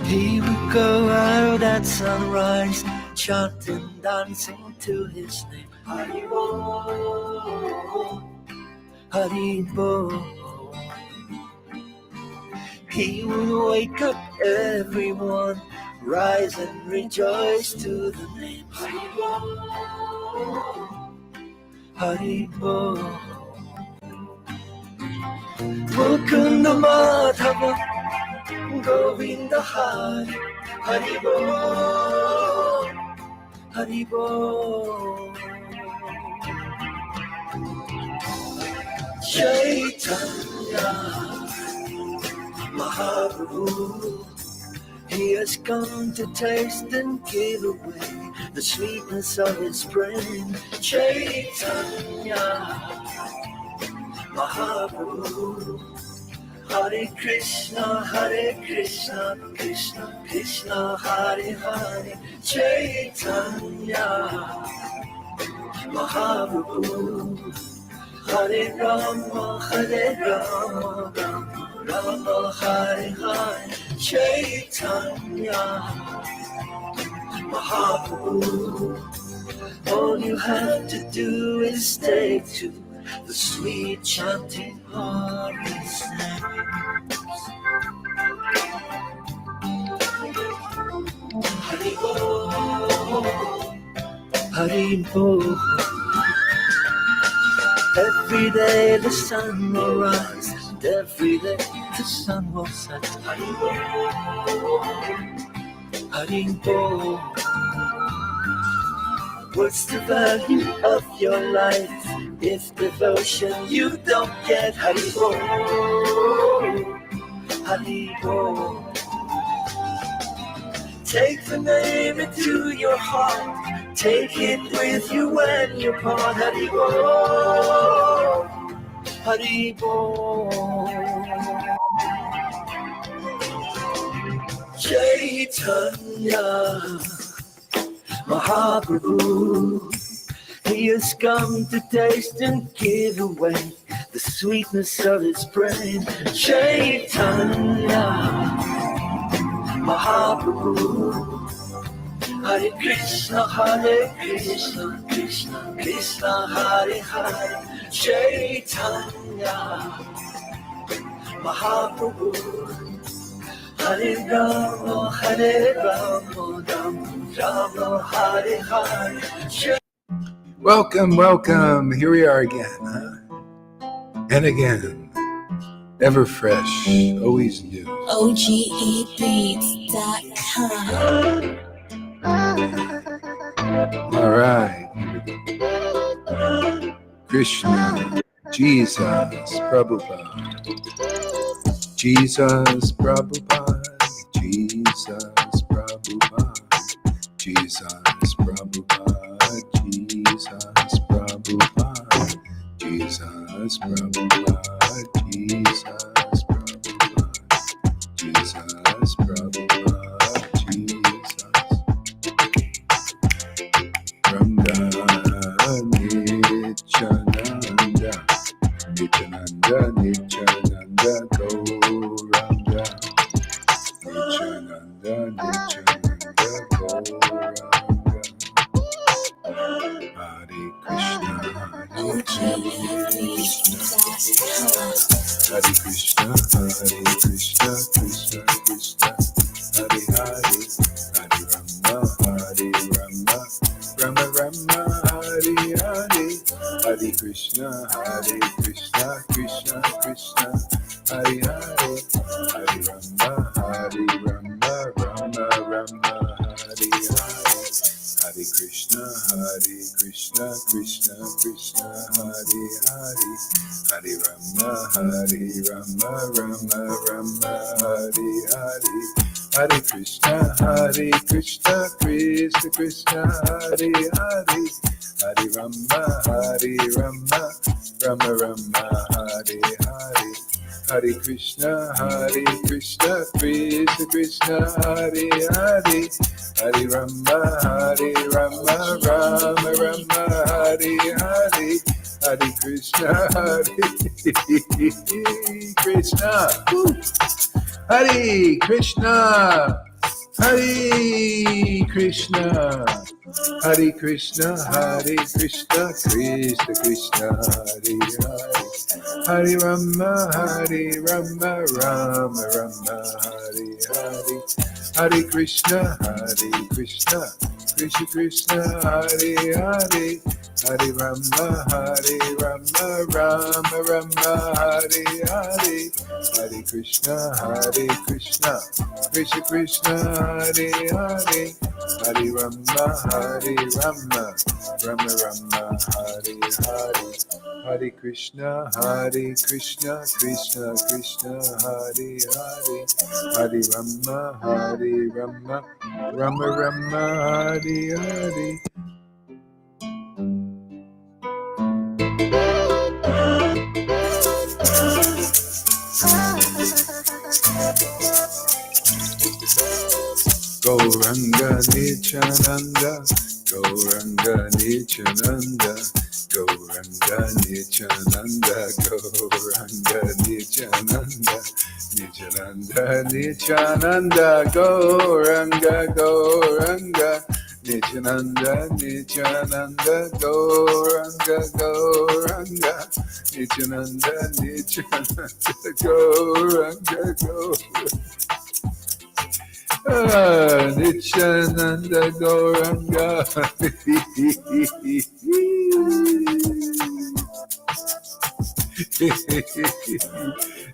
He would go out at sunrise, chanting, dancing to his name. Haribo, Haribo. He would wake up everyone, rise and rejoice to the name. Haribo, Haribo. Mukunda Madhava, Govinda Hari, Haribo, Haribo. Chaitanya Mahaprabhu, he has come to taste and give away the sweetness of his brain. Chaitanya Mahaprabhu, Hare Krishna, Krishna Krishna, Hare Hare. Chaitanya Mahaprabhu, Hare Rama, Rama Hare Hare. Chaitanya Mahaprabhu, all you have to do is take to the sweet chanting of his name. Haribo, Haribo. Every day the sun will rise, and every day the sun will set. Haribo, Haribo. What's the value of your life if devotion you don't get? Haribo, Haribo. Take the name into your heart, take it with you when you part. Haribo, Haribo. Chaitanya Mahaprabhu, he has come to taste and give away the sweetness of his brain. Chaitanya Mahaprabhu, Hare Krishna, Krishna Krishna, Hare Hare. Chaitanya Mahaprabhu, Hare Rama, Rama Hare Hare. Welcome. Here we are again, and again, ever fresh, always new. OGEbeats.com. All right. Krishna, Jesus, Prabhupada. Jesus, Prabhupada. Jesus, Prabhupada. Jesus, Prabhupada. Jesus, Prabhupada. Jesus, Prabhupada. Jesus, Prabhupada. Jesus, Prabhupada. Jesus. Nityananda, Nityananda, Nityananda, Gauranga. Nityananda, Nityananda, Gauranga. Hare Krishna, Hare Krishna, Hare Krishna, Krishna Krishna, Hare Hare, Hare Rama, Rama Rama, Hare Hare, Hare Krishna, Krishna Krishna, Hare Hare, Hare Rama, Rama Rama, Hare Hare, Hare Krishna, Krishna Krishna, Hare Hare, Hare Rama, Rama Rama, Hare Hare, Hare Krishna, Krishna Krishna, Hare Hare, Hare Rama, Rama Rama, Hare Hare, Hare Krishna, Krishna Krishna, Hare Hare, Hare Rama, Rama Rama, Hare Hare, Hare Krishna, Krishna, Hare Krishna, Hare Krishna, Hare Krishna, Hare Krishna, Krishna Krishna, Hare Hare, Hare Rama, Rama Rama, Hare Hare, Hare Krishna, Krishna Krishna, Hare Hare, Hare Rama, Rama Rama, Hare Hare, Hare Krishna, Krishna Krishna, Hare Hare, Hare Rama, Rama Rama, Hare Hare, Hare Krishna, Krishna Krishna, Hare Hare, Hare Rama, Rama Rama, Hare Hare. Gauranga Nityananda, Gauranga Nityananda, Gauranga Nityananda, Gauranga Nityananda, Nityananda Nityananda, Gauranga Gauranga, Nityananda Nityananda, Gauranga Gauranga, Nityananda Nityananda, Gauranga Gauranga. Nityananda Gauranga.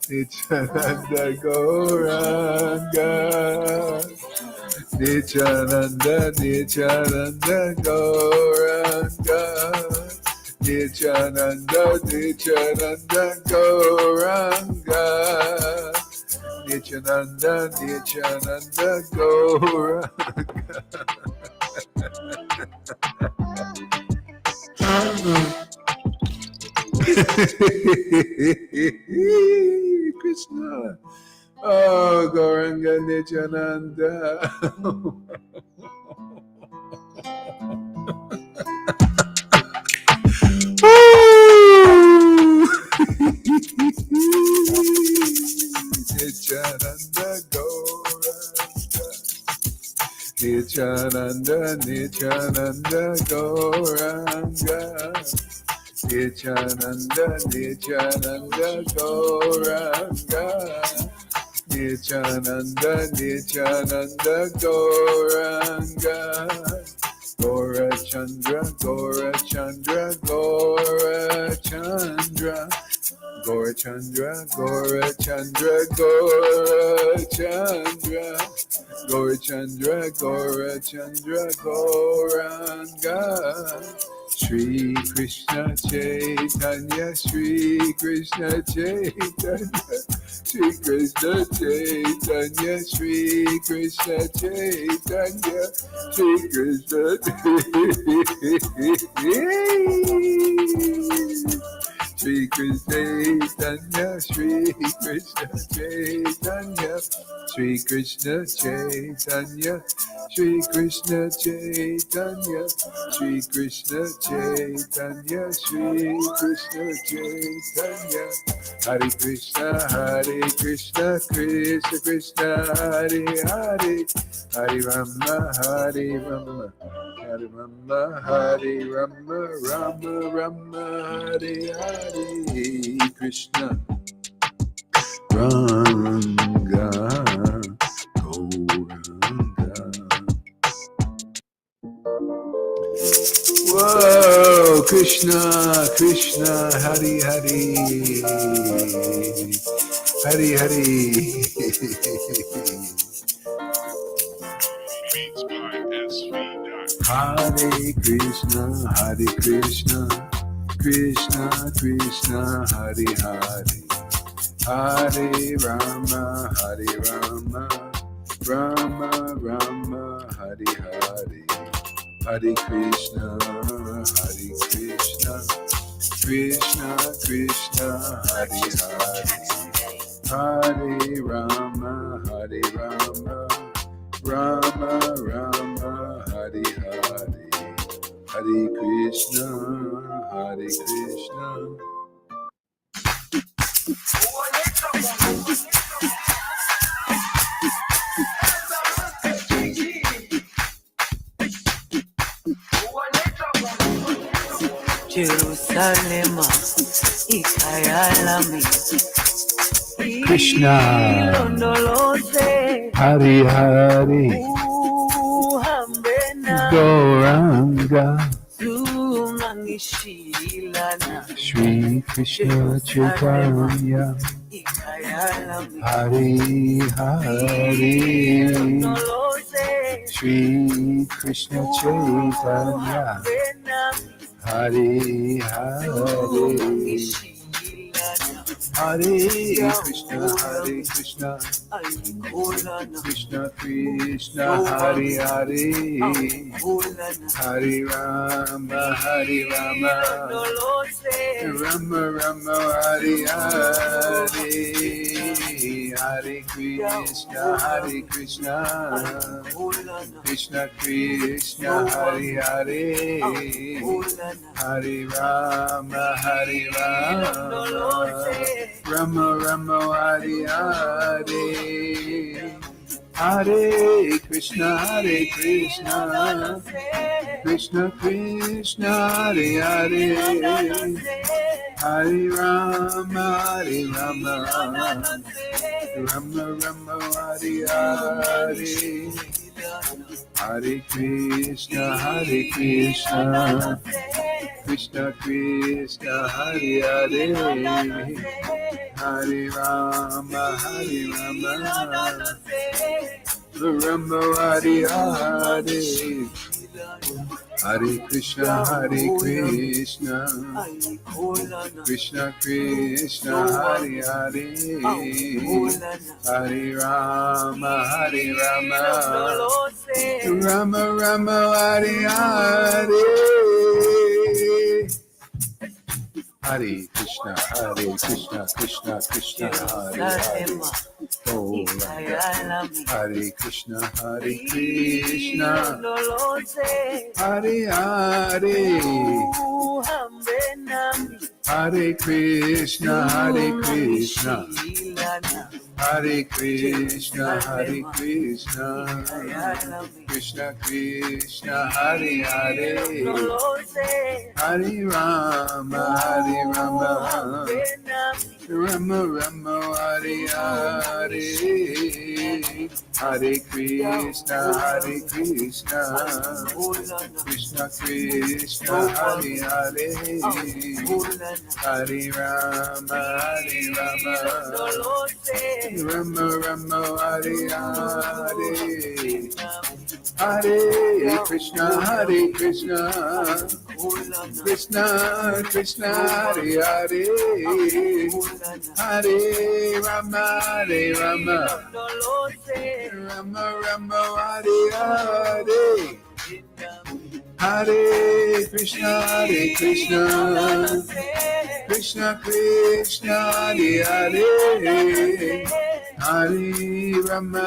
Nityananda Gauranga. Nityananda Gauranga. Nityananda Gauranga. Nityananda Gauranga. Krishna. Oh, Gauranga Nityananda. Nityananda Gauranga. Nityananda Gauranga. Nityananda Gauranga. Nityananda Gauranga. Gaurachandra Gaurachandra, Gaurachandra Gaurachandra, Gaurachandra, Gaurachandra, Gaurachandra, Gauranga. Shri Krishna Chaitanya, Shri Krishna Chaitanya, Shri Krishna Chaitanya, Shri Krishna Chaitanya, Shri Krishna Shri Krishna Chaitanya, Shri Krishna Chaitanya, Shri Krishna Chaitanya, Shri Krishna Chaitanya, Shri Krishna Chaitanya, Shri Krishna Chaitanya. Hare Krishna, Krishna Krishna, Hare Hare, Hare Rama, Hare Rama, Hare Rama, Rama Rama, Hare Hare, Krishna Ranga Gauranga. Whoa, Krishna, Krishna, Hari Hari, Hari Hari. Hare Krishna, Krishna Krishna, Hare Hare, Hare Rama, Rama Rama, Hare Hare, Hare Krishna, Krishna Krishna, Hare Hare, Hare Rama, Rama Rama, Hare Hare, Hare Krishna, Krishna. Jerusalem, ikayalami. Krishna, Ilondoloze, Hari Hari, uhambe nami. Gauranga, Zungangishilana. Shri Krishna Chaitanya, Ikayalami. Hari Hari, Ilondoloze, Shri Krishna Chaitanya, uhambe nami. Hari Hari, Zungangishilana. Hare Krishna, Krishna Krishna, Hare Hare, Hare Rama, Rama Rama, Hare Hare, Hare Krishna, Krishna Krishna, Hare Hare, Hare Rama, Rama Rama, Hare Hare, Hare Krishna, Krishna Krishna, Hare Hare, Hare Rama, Rama Rama, Hare Hare, Hare Krishna, Krishna Krishna, Hare Hare, Hare Rama, Rama Hare Hare, Hare Krishna, Krishna Krishna, Hare Hare, Hare Rama, Rama Rama, Hare Hare, Hare Krishna, Krishna Krishna, Hare Hare, Hare Krishna, Hare Hare, Hare Krishna, Hare Krishna, Krishna Krishna, Hare Hare, Hare Rama, Rama Rama, Hare Hare, Hare Krishna, Krishna Krishna, Hare Hare, Hare Rama, Rama Rama, Hare Hare, Hare Krishna, Krishna Krishna, Hare Hare, Hare Rama, Rama Rama, Hare Hare, Hare Krishna, Krishna Krishna, Hare Hare, Hare Rama,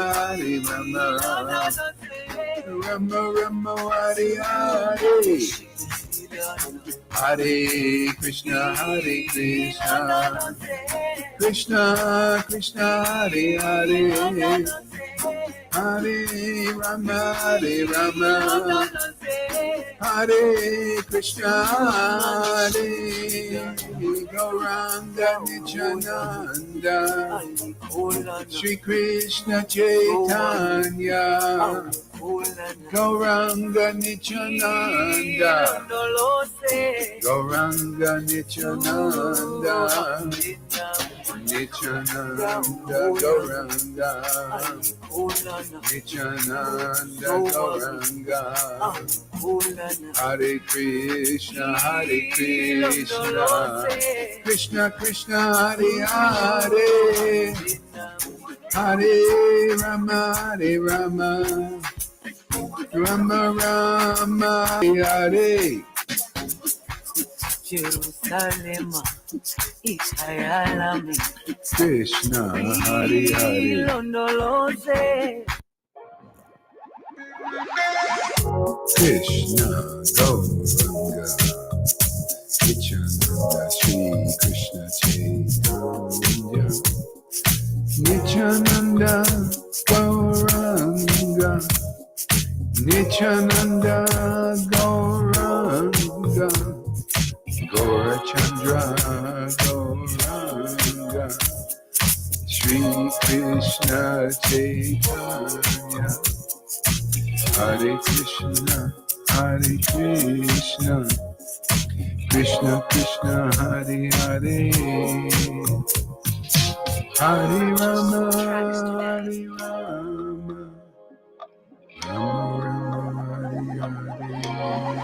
Rama Rama, Hare Hare, Hare Krishna, Krishna Krishna, Hare Hare, Hare Rama, Hare Krishna, Hare Gauranga Nityananda, Shri Krishna Chaitanya, Gauranga Nityananda, Gauranga Nityananda, Nityananda Gauranga, Nityananda Gauranga, Hare Krishna, Krishna Krishna, Hare Hare, Hare Rama, Rama Rama, Hare Jerusalem, ikayalami. Krishna, Hare Hare, Ilondoloze, Krishna Gauranga, Nityananda, Shri Krishna Chaitanya, Nityananda Gauranga, Nityananda Gauranga, Gaura Chandra Gauranga Shri Krishna Chaitanya Hare Krishna Krishna Krishna Hare Hare Hare Rama Hare Rama Rama Rama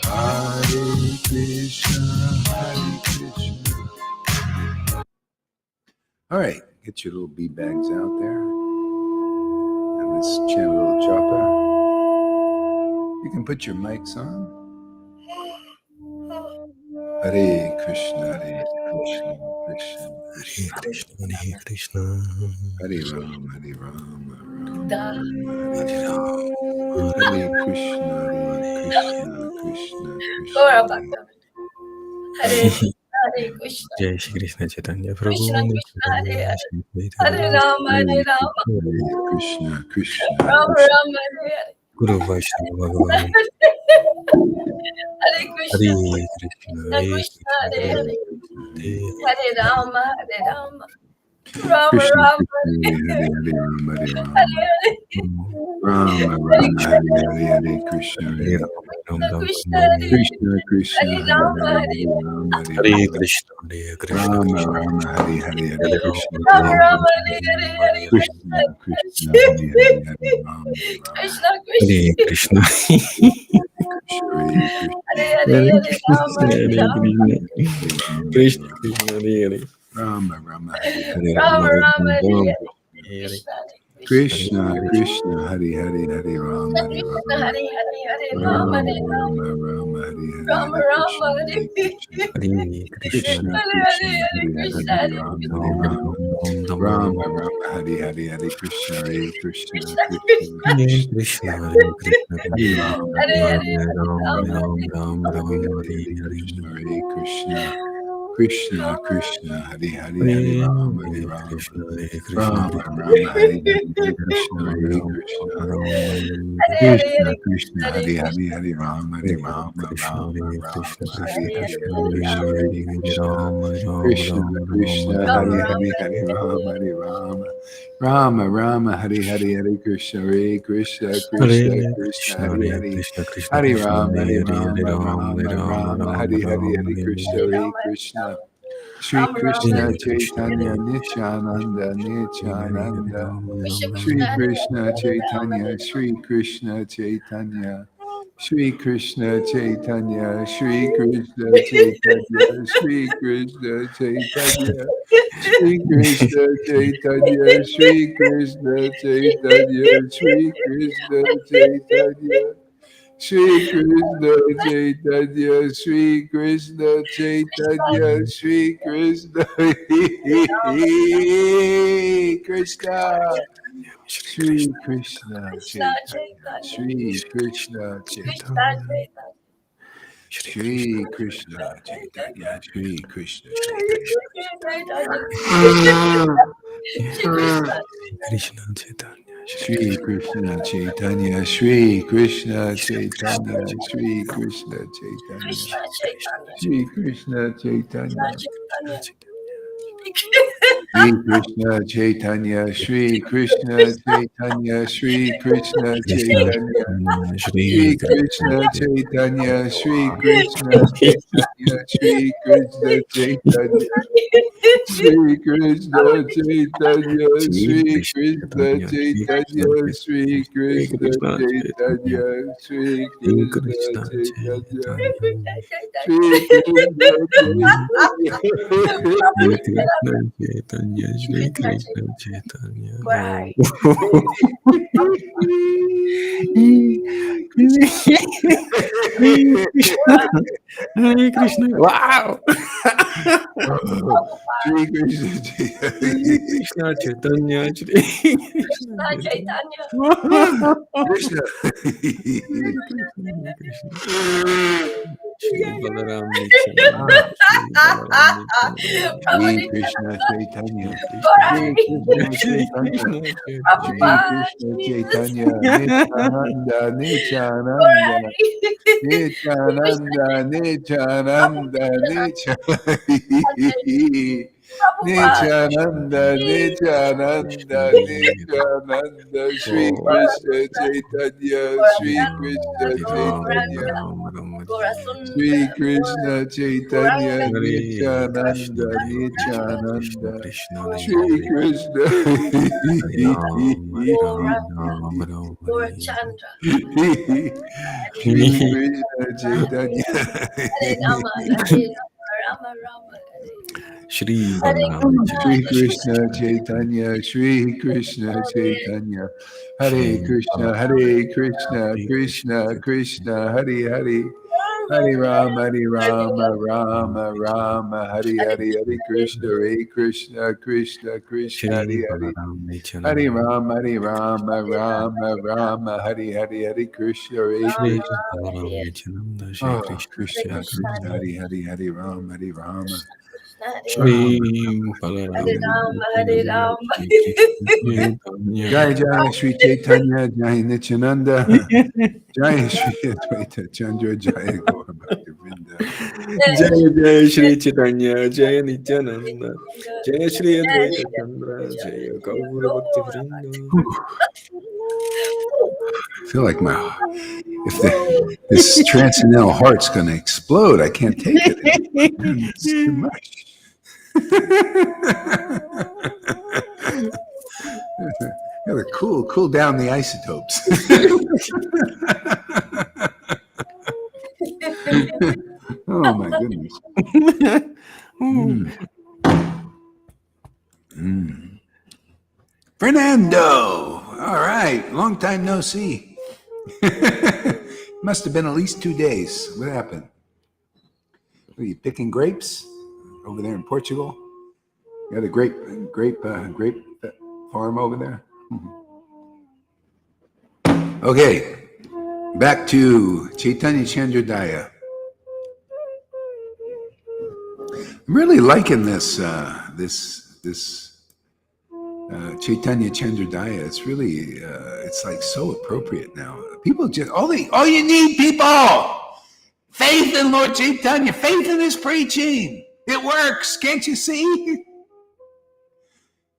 Hare Krishna Hare Krishna. All right, get your little bee bags out there. And let's chant a little japa. You can put your mics on. Hare Krishna, Hare Krishna, Krishna Krishna, Hare Krishna, Hare Rama, Hare Rama, Hare Rama, Hare Krishna, Krishna Krishna. Hare Krishna. Jai Shri Krishna Chaitanya Prabhu Krishna Krishna Hare Hare. Hare Hare Rama Hare Rama. Hare Krishna, Krishna Rama Krishna. Rama Hare Hare. Guru Vaishnava Bhagavan Hare Krishna. Hare Krishna, Hare Krishna Hare Krishna, Hare. Hare Hare Rama Hare Rama. Rama Krishna, Rama Hare Hare, Hare Rama, Hare Hare Rama. Hare. Rama Rama, Hare Hare, Hare Krishna, Hare Hare Rama, Ram Ram Krishna Ram, Hare. Krishna, Krishna, Hare Hare Rama Hare, Hare. Hare Rama, Hare Hare Rama. Krishna, Hare Krishna, Rama Krishna Rama, Hare Hare, Hare Hare Krishna, Rama, Rama Hare Ram Rama Ram Hare Hare Ram, Hare. Krishna, Krishna, Hare Hare, Hare Rama, Hare Rama. Krishna Hare Krishna. Krishna, Krishna, Hare Krishna, Hare Hare Hare Hare Rama Krishna, Hare Hare Rama. Krishna, Krishna Krishna, Hare Hare, Rama Rama, Hare Hare Hare, Rama, Rama Ram Rama Ram Hare Ram, Hare. Hare Krishna Hare Krishna. Krishna, Krishna, Hare Hare, Hare Rama, Hare Krishna Rama. Hare Hare Hare Rama Rama Hare Rama. Rama Rama, Hare Hare, Rama Hare Rama Krishna, Hare. Hare Krishna. Hare Krishna, Krishna, Hare Hare Krishna, Hare Hare Hare, Krishna Hare Hare Rama, Krishna. Hare Ram Rama. Ram Ram Rama Ram, Rama, Hare Hare, Hare Krishna, Hare Krishna, Krishna Krishna Krishna. Hare Krishna, Krishna, Hare Krishna, Hare Krishna Rama, Hare Hare Hare Hare Rama, Hare Ram, Rama Ram Hare. Ram Hare Ram, Hare, Hare Hare Hare. Krishna, Hare Krishna, Krishna Krishna, Hare Hare, Hare Hare Rama, Hare Rama. Krishna, Hare Krishna, Rama Krishna Rama, Hare Hare, Hare Hare Krishna, Hare Krishna. Hare Hare Krishna Hare Krishna, Krishna Hare Hare Hare, Krishna. Hare Rama, Hare Rama, Krishna, Rama Hare Rama, Krishna, Hare Krishna Hare Hare, Hare Krishna, Hare Hare Krishna, Rama. Hare Hare Krishna. Ram, Ram Krishna Ram Krishna, Ram, Rama Hare Hare Rama Hare, Hare Hare Hare. Rama, Hare Rama. Rama Rama, Hare Hare, Hare Krishna, Hare Krishna, Krishna. Krishna Hare Krishna, Krishna, Hare Hare Hare. Krishna, Krishna Hare Krishna, Rama, Hare Hare Hare, Rama, Hare Ram, Rama Rama, Ram Hare Hare, Ram, Hare Krishna, Hare Hare Rama Krishna. Shri Rama Rama Krishna Hare Hare. Krishna, Chaitanya Hare Nityananda Nityananda. Krishna Shri Krishna Hare Krishna Hare Rama Chaitanya, Hare. Shri Krishna Chaitanya, Shri Krishna Chaitanya, Shri Krishna Chaitanya, Shri Krishna Chaitanya, Shri Krishna Chaitanya, Shri Krishna Chaitanya, Shri Krishna Chaitanya. Shri Krishna Chaitanya, Shri Krishna Chaitanya, Shri Krishna Krishna. Shri Krishna Krishna Chaitanya, Chaitanya. Shri Krishna Krishna Chaitanya, Chaitanya. Shri Krishna, Shri Krishna Chaitanya, Shri Krishna Shri Krishna, Chaitanya. Chaitanya. Shri Krishna. Krishna Chaitanya, Shri Shri Krishna, Krishna Chaitanya, Shri Krishna Shri Krishna Chaitanya, Chaitanya, Shri Krishna Chaitanya, Krishna Chaitanya. Shri Krishna Krishna Chaitanya. Chaitanya. Shri Krishna Chaitanya, Shri Krishna Chaitanya, Shri Krishna Krishna Chaitanya, Chaitanya, Shri Shri Krishna Krishna Chaitanya. Chaitanya, Shri Krishna Chaitanya, Shri Krishna Chaitanya, Shri Krishna Chaitanya, Shri Shri Krishna Krishna Chaitanya, Shri Krishna Chaitanya, Chaitanya, Shri Shri Krishna Krishna Chaitanya, Chaitanya, Shri Shri Krishna Krishna Chaitanya, Chaitanya, Shri Krishna Shri Chaitanya. Krishna Chaitanya, Shri Krishna Chaitanya. Oh. Right. Hare Krishna, Hare Krishna. Wow. Shri Krishna Hare Krishna Chaitanya, Shri Krishna Krishna Chaitanya. Chaitanya. Krishna. Hare Krishna, Hare Krishna. Shri Balaram Nityananda, Shri Balaram Nityananda, Shri Krishna Chaitanya, Shri Krishna Shri Chaitanya, Krishna Shri Chaitanya, Krishna Chaitanya, Nityananda, Nityananda, Nityananda, Nityananda, Nityananda, Nityananda, Nityananda, Shri Krishna Chaitanya, Shri Krishna Chaitanya, Shri Krishna Chaitanya, Hare Krishna, Nityananda, Hare Krishna, Krishna Nityananda, Krishna, Hare Shri Hare, Krishna. Hare Ram, Hare Ram, Ram Ram, Hare Shri Hare. Krishna Chaitanya. Shri Balaram Shri Nityananda, Shri Krishna Chaitanya, Shri Krishna Chaitanya, Hare Shri Krishna, Balaram, Hare Krishna, Hare Krishna Krishna, Krishna, Hare Hare, Hare Rama, Rama Rama, Hare Hare, Hare Krishna, Krishna Krishna, Shri Hare Hare, Balaram Hare Nityananda, Rama, Rama, Hare Hare, Krishna, Shri Krishna. Balaram Nityananda, Shri Oh, Krishna, Krishna, Hare Krishna, Krishna. Hare Rama, Rama. Shri Oh, Balaram Nityananda, Shri Krishna Chaitanya. Jai Jai Shri Chaitanya, Jai Nityananda, Jai Shri Advaita Chandra, Jai Gaura Bhakti Vrinda. Jaya Jaya Shri Chaitanya, Jaya Nityananda, Jaya Shri Advaita Chandra, Jaya Gaura Bhakti Vrinda. I feel like this transcendental heart's going to explode. I can't take it anymore. Man, it's too much. Gotta cool down the isotopes. Oh my goodness. Fernando. All right. Long time no see. Must have been at least 2 days. What happened? Were you picking grapes over there in Portugal? You got a grape farm over there? Okay. Back to Chaitanya Chandrodaya. I'm really liking this Chaitanya Chandrodaya. It's really it's like so appropriate now. People just all you need, people, faith in Lord Chaitanya, faith in his preaching. It works, can't you see?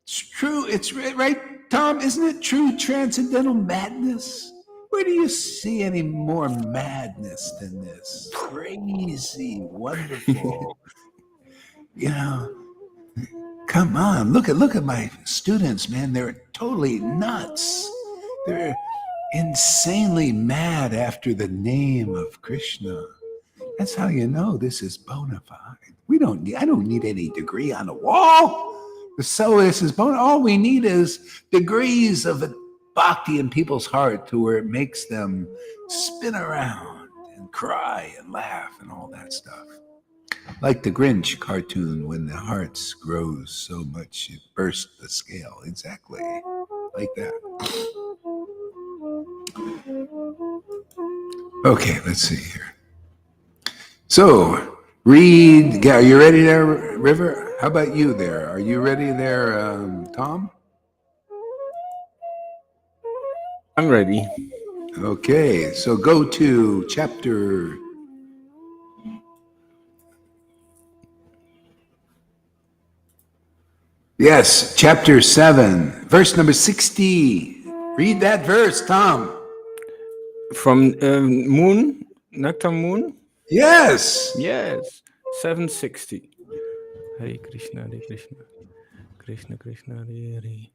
It's true. It's right, Tom. Isn't it true? Transcendental madness. Where do you see any more madness than this? Crazy, wonderful. You know, come on, look at my students, man. They're totally nuts. They're insanely mad after the name of Krishna. That's how you know this is bona fide. I don't need any degree on the wall. So this is bona. All we need is degrees of bhakti in people's heart to where it makes them spin around and cry and laugh and all that stuff. Like the Grinch cartoon, when the hearts grows so much it bursts the scale. Exactly like that. Okay, let's see here. So, read. Are you ready there, River? How about you there? Are you ready there, Tom? I'm ready. Okay, so go to chapter. Yes, chapter 7, verse number 60. Read that verse, Tom. From Moon, Nectar Moon? Yes. Yes, 760. Hare Krishna, Hare Krishna, Krishna Krishna, Hare Hare.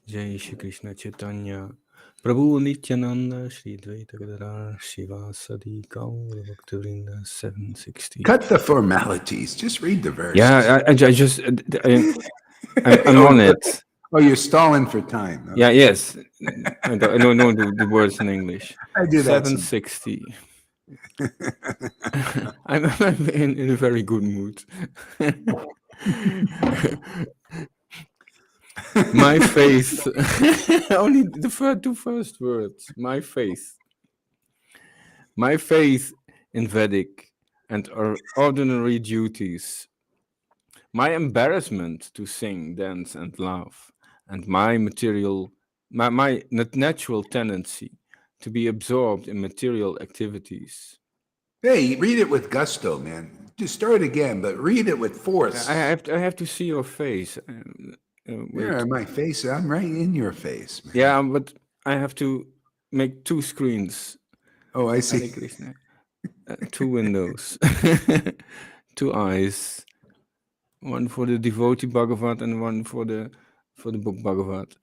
Jai Shri Krishna Chaitanya, Prabhu Nityananda, Shri Dvaita Gadara, Shiva Sadi Gaura Bhaktivinoda, 760. Cut the formalities. Just read the verse. Yeah, I'm on it. Oh, you're stalling for time. Okay. Yeah, yes. I don't know the words in English. I do that. 760. I'm in a very good mood. My faith. Only the two first words. My faith. My faith in Vedic and ordinary duties, my embarrassment to sing, dance, and laugh, and my natural tendency to be absorbed in material activities. Hey, read it with gusto, man. Just start again, but read it with force. I have to see your face. Wait. Yeah, my face. I'm right in your face, man. Yeah, but I have to make two screens. Oh, I Hare see. Krishna. Two windows, two eyes, one for the devotee Bhagavat and one for the book Bhagavat.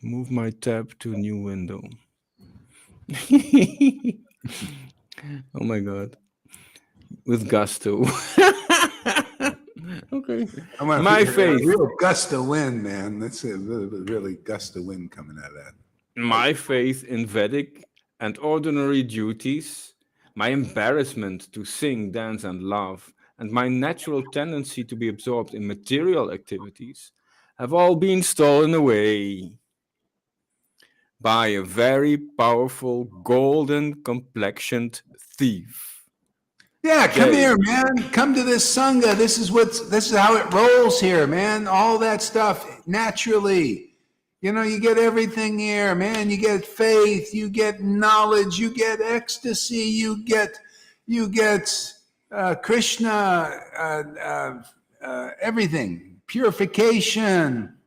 Move my tab to a new window. Oh my god, with gusto. Okay, I want my faith. real gust of wind, man. That's a really gust of wind coming out of that. My faith in Vedic and ordinary duties, my embarrassment to sing, dance, and laugh, and my natural tendency to be absorbed in material activities have all been stolen away by a very powerful golden complexioned thief. Yeah, come Jay. here, man. Come to this sangha. This is how it rolls here, man. All that stuff naturally. You know, you get everything here, man. You get faith, you get knowledge, you get ecstasy, you get Krishna, everything, purification.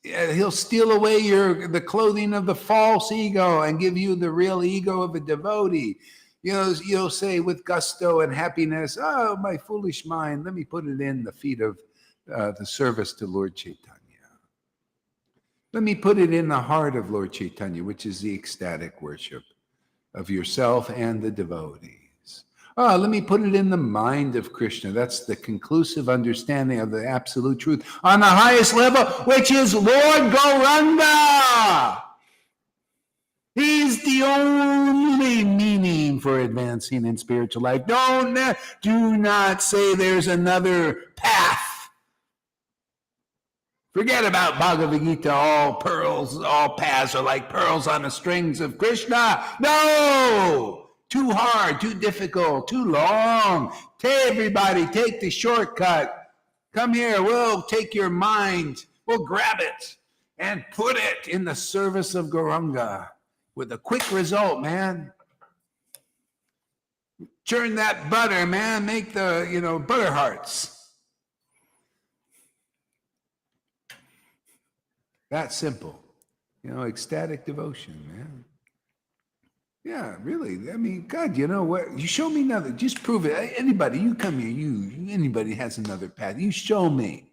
He'll steal away the clothing of the false ego and give you the real ego of a devotee. You know, you'll say with gusto and happiness, "Oh, my foolish mind, let me put it in the feet of the service to Lord Caitanya. Let me put it in the heart of Lord Caitanya, which is the ecstatic worship of yourself and the devotees. Oh, let me put it in the mind of Krishna. That's the conclusive understanding of the absolute truth on the highest level, which is Lord Gauranga. He's the only meaning for advancing in spiritual life. Do not say there's another path. Forget about Bhagavad Gita. All paths are like pearls on the strings of Krishna. No! Too hard, too difficult, too long. Everybody, take the shortcut. Come here, we'll take your mind. We'll grab it and put it in the service of Gauranga. With a quick result, man. Churn that butter, man. Make the, butter hearts. That simple. Ecstatic devotion, man. Yeah, really. I mean, God, you know what? You show me another. Just prove it. Anybody, you come here. Anybody has another path. You show me.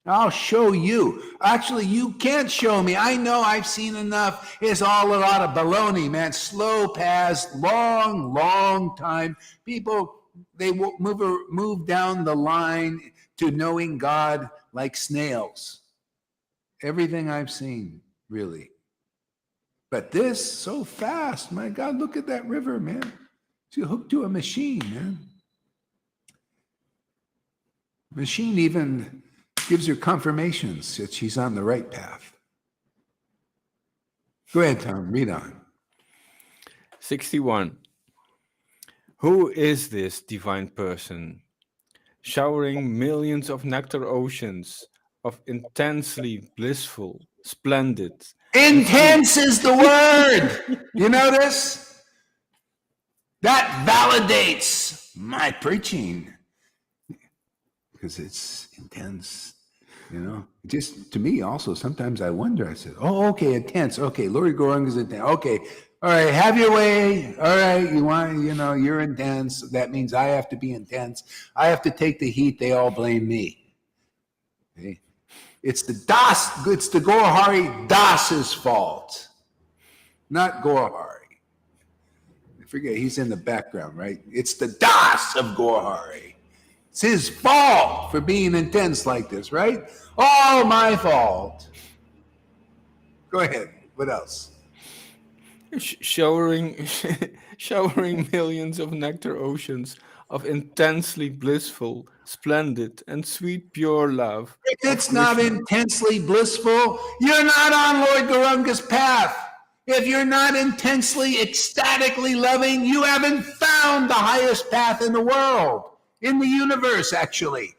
I'll show you. Actually, you can't show me. I know I've seen enough. It's all a lot of baloney, man. Slow paths, long time. People, they move down the line to knowing God like snails. Everything I've seen, really. But this, so fast. My God, look at that river, man. She's hooked to a machine, man. Machine even gives her confirmations that she's on the right path. Go ahead, Tom, read on. 61. Who is this divine person, showering millions of nectar oceans of intensely blissful, splendid... Intense is the word. You notice? That validates my preaching. Because it's intense. Just to me also, sometimes I wonder, I said, oh, okay, intense. Okay, Lord Gauranga is intense. Okay, all right, have your way. All right, you're intense. That means I have to be intense. I have to take the heat. They all blame me. Okay? It's the Gaurahari Das's fault, not Gaurahari. I forget, he's in the background, right? It's the Das of Gaurahari. It's his fault for being intense like this, right? All my fault. Go ahead. What else? Showering millions of nectar oceans of intensely blissful, splendid, and sweet pure love. If it's not intensely blissful, you're not on Lord Gauranga's path. If you're not intensely, ecstatically loving, you haven't found the highest path in the world, in the universe, actually,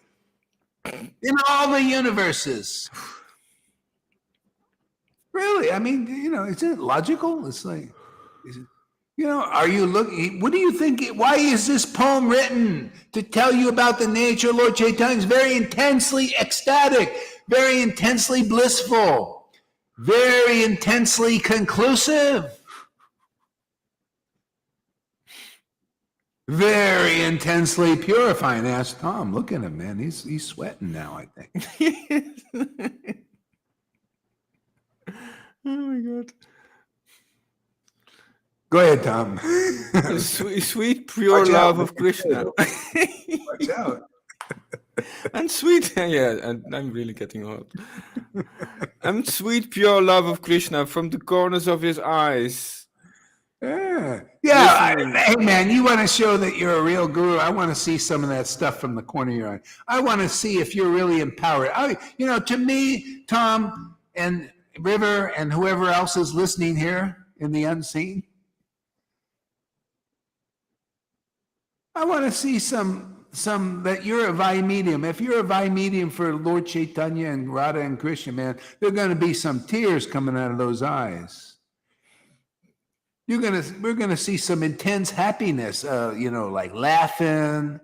in all the universes. Really, I mean, isn't it logical? It's like, are you looking? What do you think? Why is this poem written? To tell you about the nature of Lord Chaitanya is very intensely ecstatic, very intensely blissful, very intensely conclusive, very intensely purifying. Ask Tom. Look at him, man. He's sweating now, I think. Oh my God. Go ahead, Tom. The sweet, pure love of Krishna. Watch out. And sweet, yeah, and I'm really getting hot. And sweet, pure love of Krishna from the corners of his eyes. Yeah. Listening. Hey, man, you want to show that you're a real guru? I want to see some of that stuff from the corner of your eye. I want to see if you're really empowered. To me, Tom and River and whoever else is listening here in the unseen, I want to see some that you're a Vai medium. If you're a Vai medium for Lord Caitanya and Radha and Krishna, man, there are going to be some tears coming out of those eyes. We're gonna see some intense happiness, like laughing,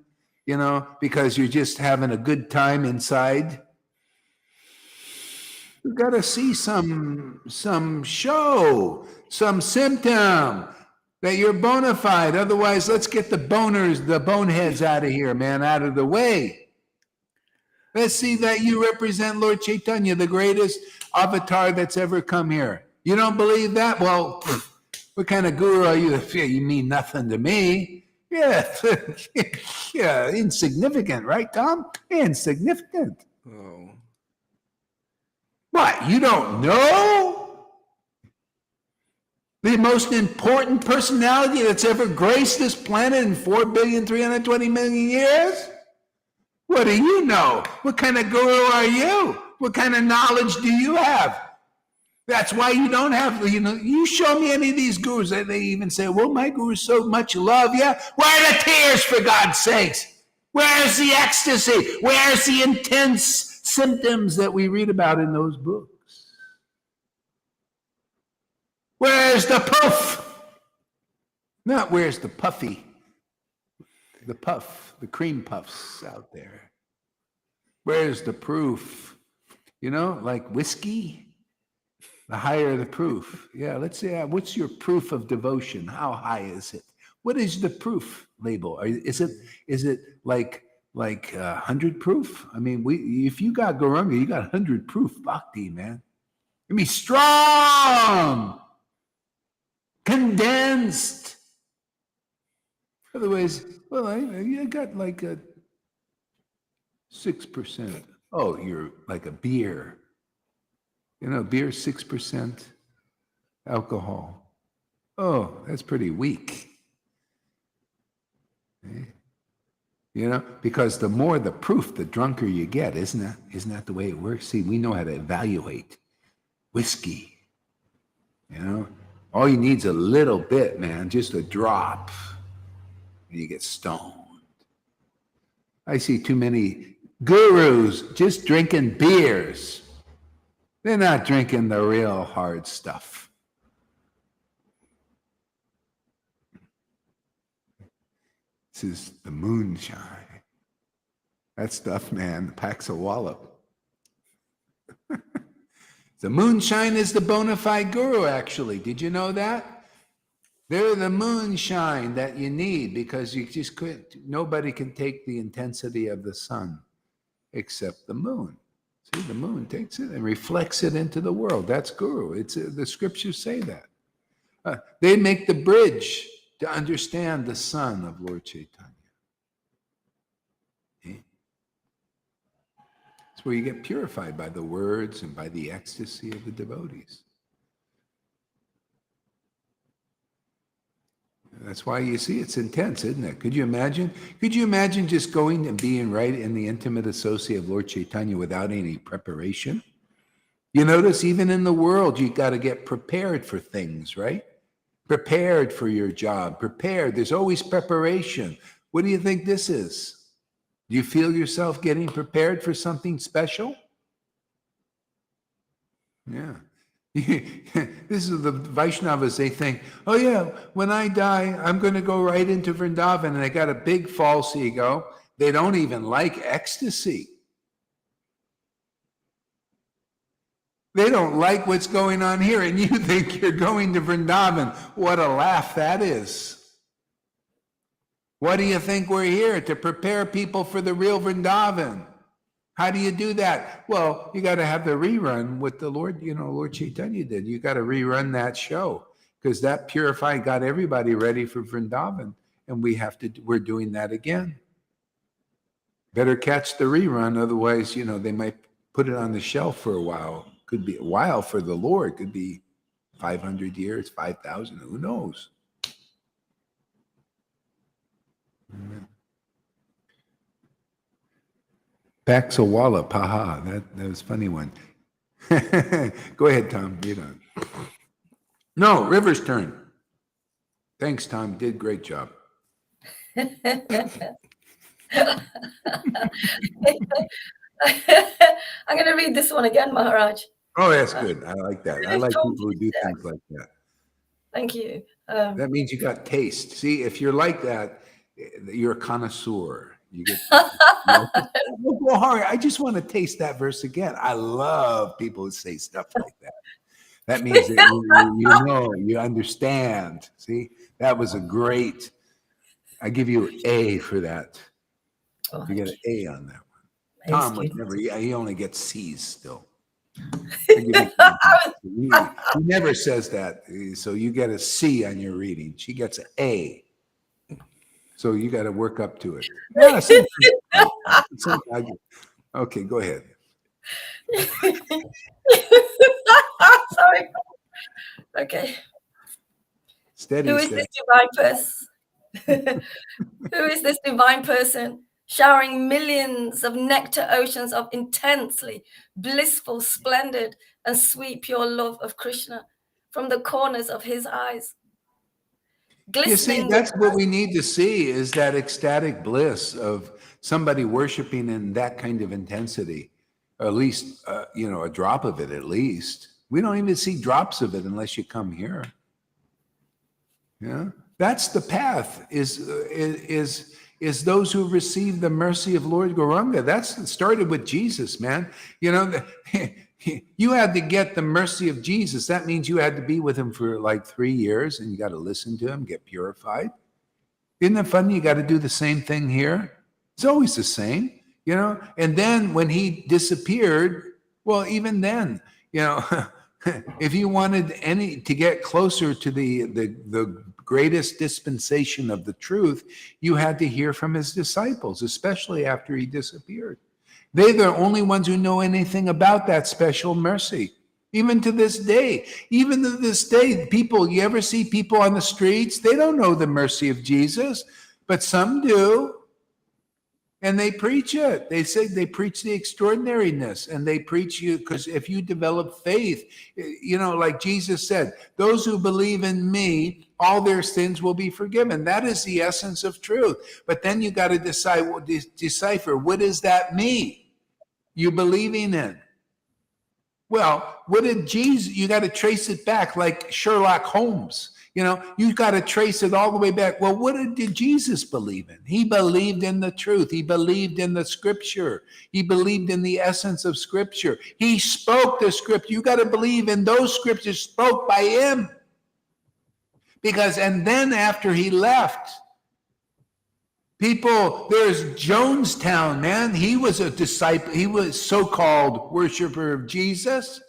because you're just having a good time inside. We've got to see some show, some symptom that you're bona fide. Otherwise, let's get the boneheads out of here, man, out of the way. Let's see that you represent Lord Caitanya, the greatest avatar that's ever come here. You don't believe that? Well, what kind of guru are you? You mean nothing to me. Yeah, yeah, insignificant, right, Tom? Insignificant. Oh. What, you don't know? The most important personality that's ever graced this planet in 4,320,000,000 years? What do you know? What kind of guru are you? What kind of knowledge do you have? That's why you don't have, you show me any of these gurus, they even say, well, my guru is so much love. Yeah. Where are the tears, for God's sakes? Where's the ecstasy? Where's the intense symptoms that we read about in those books? Where's the puff? Not where's the puffy. The puff, the cream puffs out there. Where's the proof? Like whiskey? The higher the proof. Yeah, let's say, what's your proof of devotion? How high is it? What is the proof label? Is it like 100 proof? I mean, if you got Gauranga, you got 100 proof bhakti, man. I mean, strong, condensed. Otherwise, well, I got like a 6%. Oh, you're like a beer. Beer 6% alcohol. Oh, that's pretty weak. Okay. Because the more the proof, the drunker you get, isn't that the way it works? See, we know how to evaluate whiskey. All you need's a little bit, man, just a drop, and you get stoned. I see too many gurus just drinking beers. They're not drinking the real hard stuff. This is the moonshine. That stuff, man, packs a wallop. The moonshine is the bona fide guru, actually. Did you know that? They're the moonshine that you need, because you just couldn't. Nobody can take the intensity of the sun except the moon. See, the moon takes it and reflects it into the world. That's guru. The scriptures say that. They make the bridge to understand the sun of Lord Caitanya. Okay? That's where you get purified by the words and by the ecstasy of the devotees. That's why you see it's intense, isn't it? Could you imagine? Could you imagine just going and being right in the intimate associate of Lord Caitanya without any preparation? You notice even in the world, you got to get prepared for things, right? Prepared for your job, prepared. There's always preparation. What do you think this is? Do you feel yourself getting prepared for something special? Yeah. This is the Vaishnavas, they think, oh yeah, when I die, I'm going to go right into Vrindavan, and they got a big false ego. They don't even like ecstasy. They don't like what's going on here, and you think you're going to Vrindavan. What a laugh that is. What do you think we're here? To prepare people for the real Vrindavan. How do you do that? Well, you got to have the rerun with the Lord, Lord Caitanya did. You got to rerun that show, because that purified got everybody ready for Vrindavan, and we're doing that again. Better catch the rerun, otherwise, they might put it on the shelf for a while. Could be a while for the Lord, could be 500 years, 5,000, who knows? Paxawala, paha, that was a funny one. Go ahead, Tom, read on. No, River's turn. Thanks, Tom, did great job. I'm going to read this one again, Maharaj. Oh, that's good. I like that. I like people who do things like that. Thank you. That means you got taste. See, if you're like that, you're a connoisseur. You get go hard. I just want to taste that verse again. I love people who say stuff like that. That means that you understand. See, that was a great. I give you an A for that. Oh, you get an A on that one. Tom would never. He only gets C's still. He never says that. So you get a C on your reading. She gets an A. So you got to work up to it. Yeah, okay, go ahead. Sorry. Okay. Steady. Who is this divine person? Who is this divine person showering millions of nectar oceans of intensely blissful, splendid, and sweet pure love of Krishna from the corners of his eyes? You see, that's what we need to see, is that ecstatic bliss of somebody worshiping in that kind of intensity, or at least, a drop of it at least. We don't even see drops of it unless you come here. Yeah, that's the path, is those who receive the mercy of Lord Gauranga. That's started with Jesus, man. You had to get the mercy of Jesus. That means you had to be with him for like 3 years, and you got to listen to him, get purified. Isn't it fun? You got to do the same thing here. It's always the same, And then when he disappeared, well, even then, if you wanted to get closer to the greatest dispensation of the truth, you had to hear from his disciples, especially after he disappeared. They're the only ones who know anything about that special mercy. Even to this day, people, you ever see people on the streets? They don't know the mercy of Jesus, but some do. And they preach it. They say they preach the extraordinariness, and they preach you, because if you develop faith, like Jesus said, those who believe in me, all their sins will be forgiven. That is the essence of truth. But then you got to decipher, what does that mean? You believing in? Well, what did Jesus? You got to trace it back, like Sherlock Holmes. You got to trace it all the way back. Well, what did Jesus believe in? He believed in the truth. He believed in the scripture. He believed in the essence of scripture. He spoke the scripture. You got to believe in those scriptures spoke by him. And then after he left, there's Jonestown, man. He was a disciple. He was so-called worshiper of Jesus.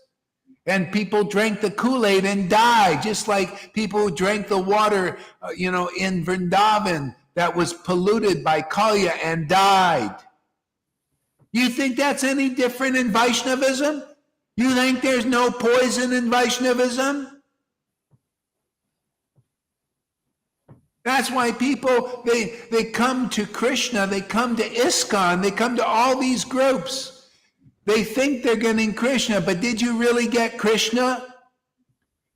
And people drank the Kool-Aid and died, just like people who drank the water, in Vrindavan that was polluted by Kalya and died. You think that's any different in Vaishnavism? You think there's no poison in Vaishnavism? That's why people, they come to Krishna, they come to ISKCON, they come to all these groups. They think they're getting Krishna, but did you really get Krishna?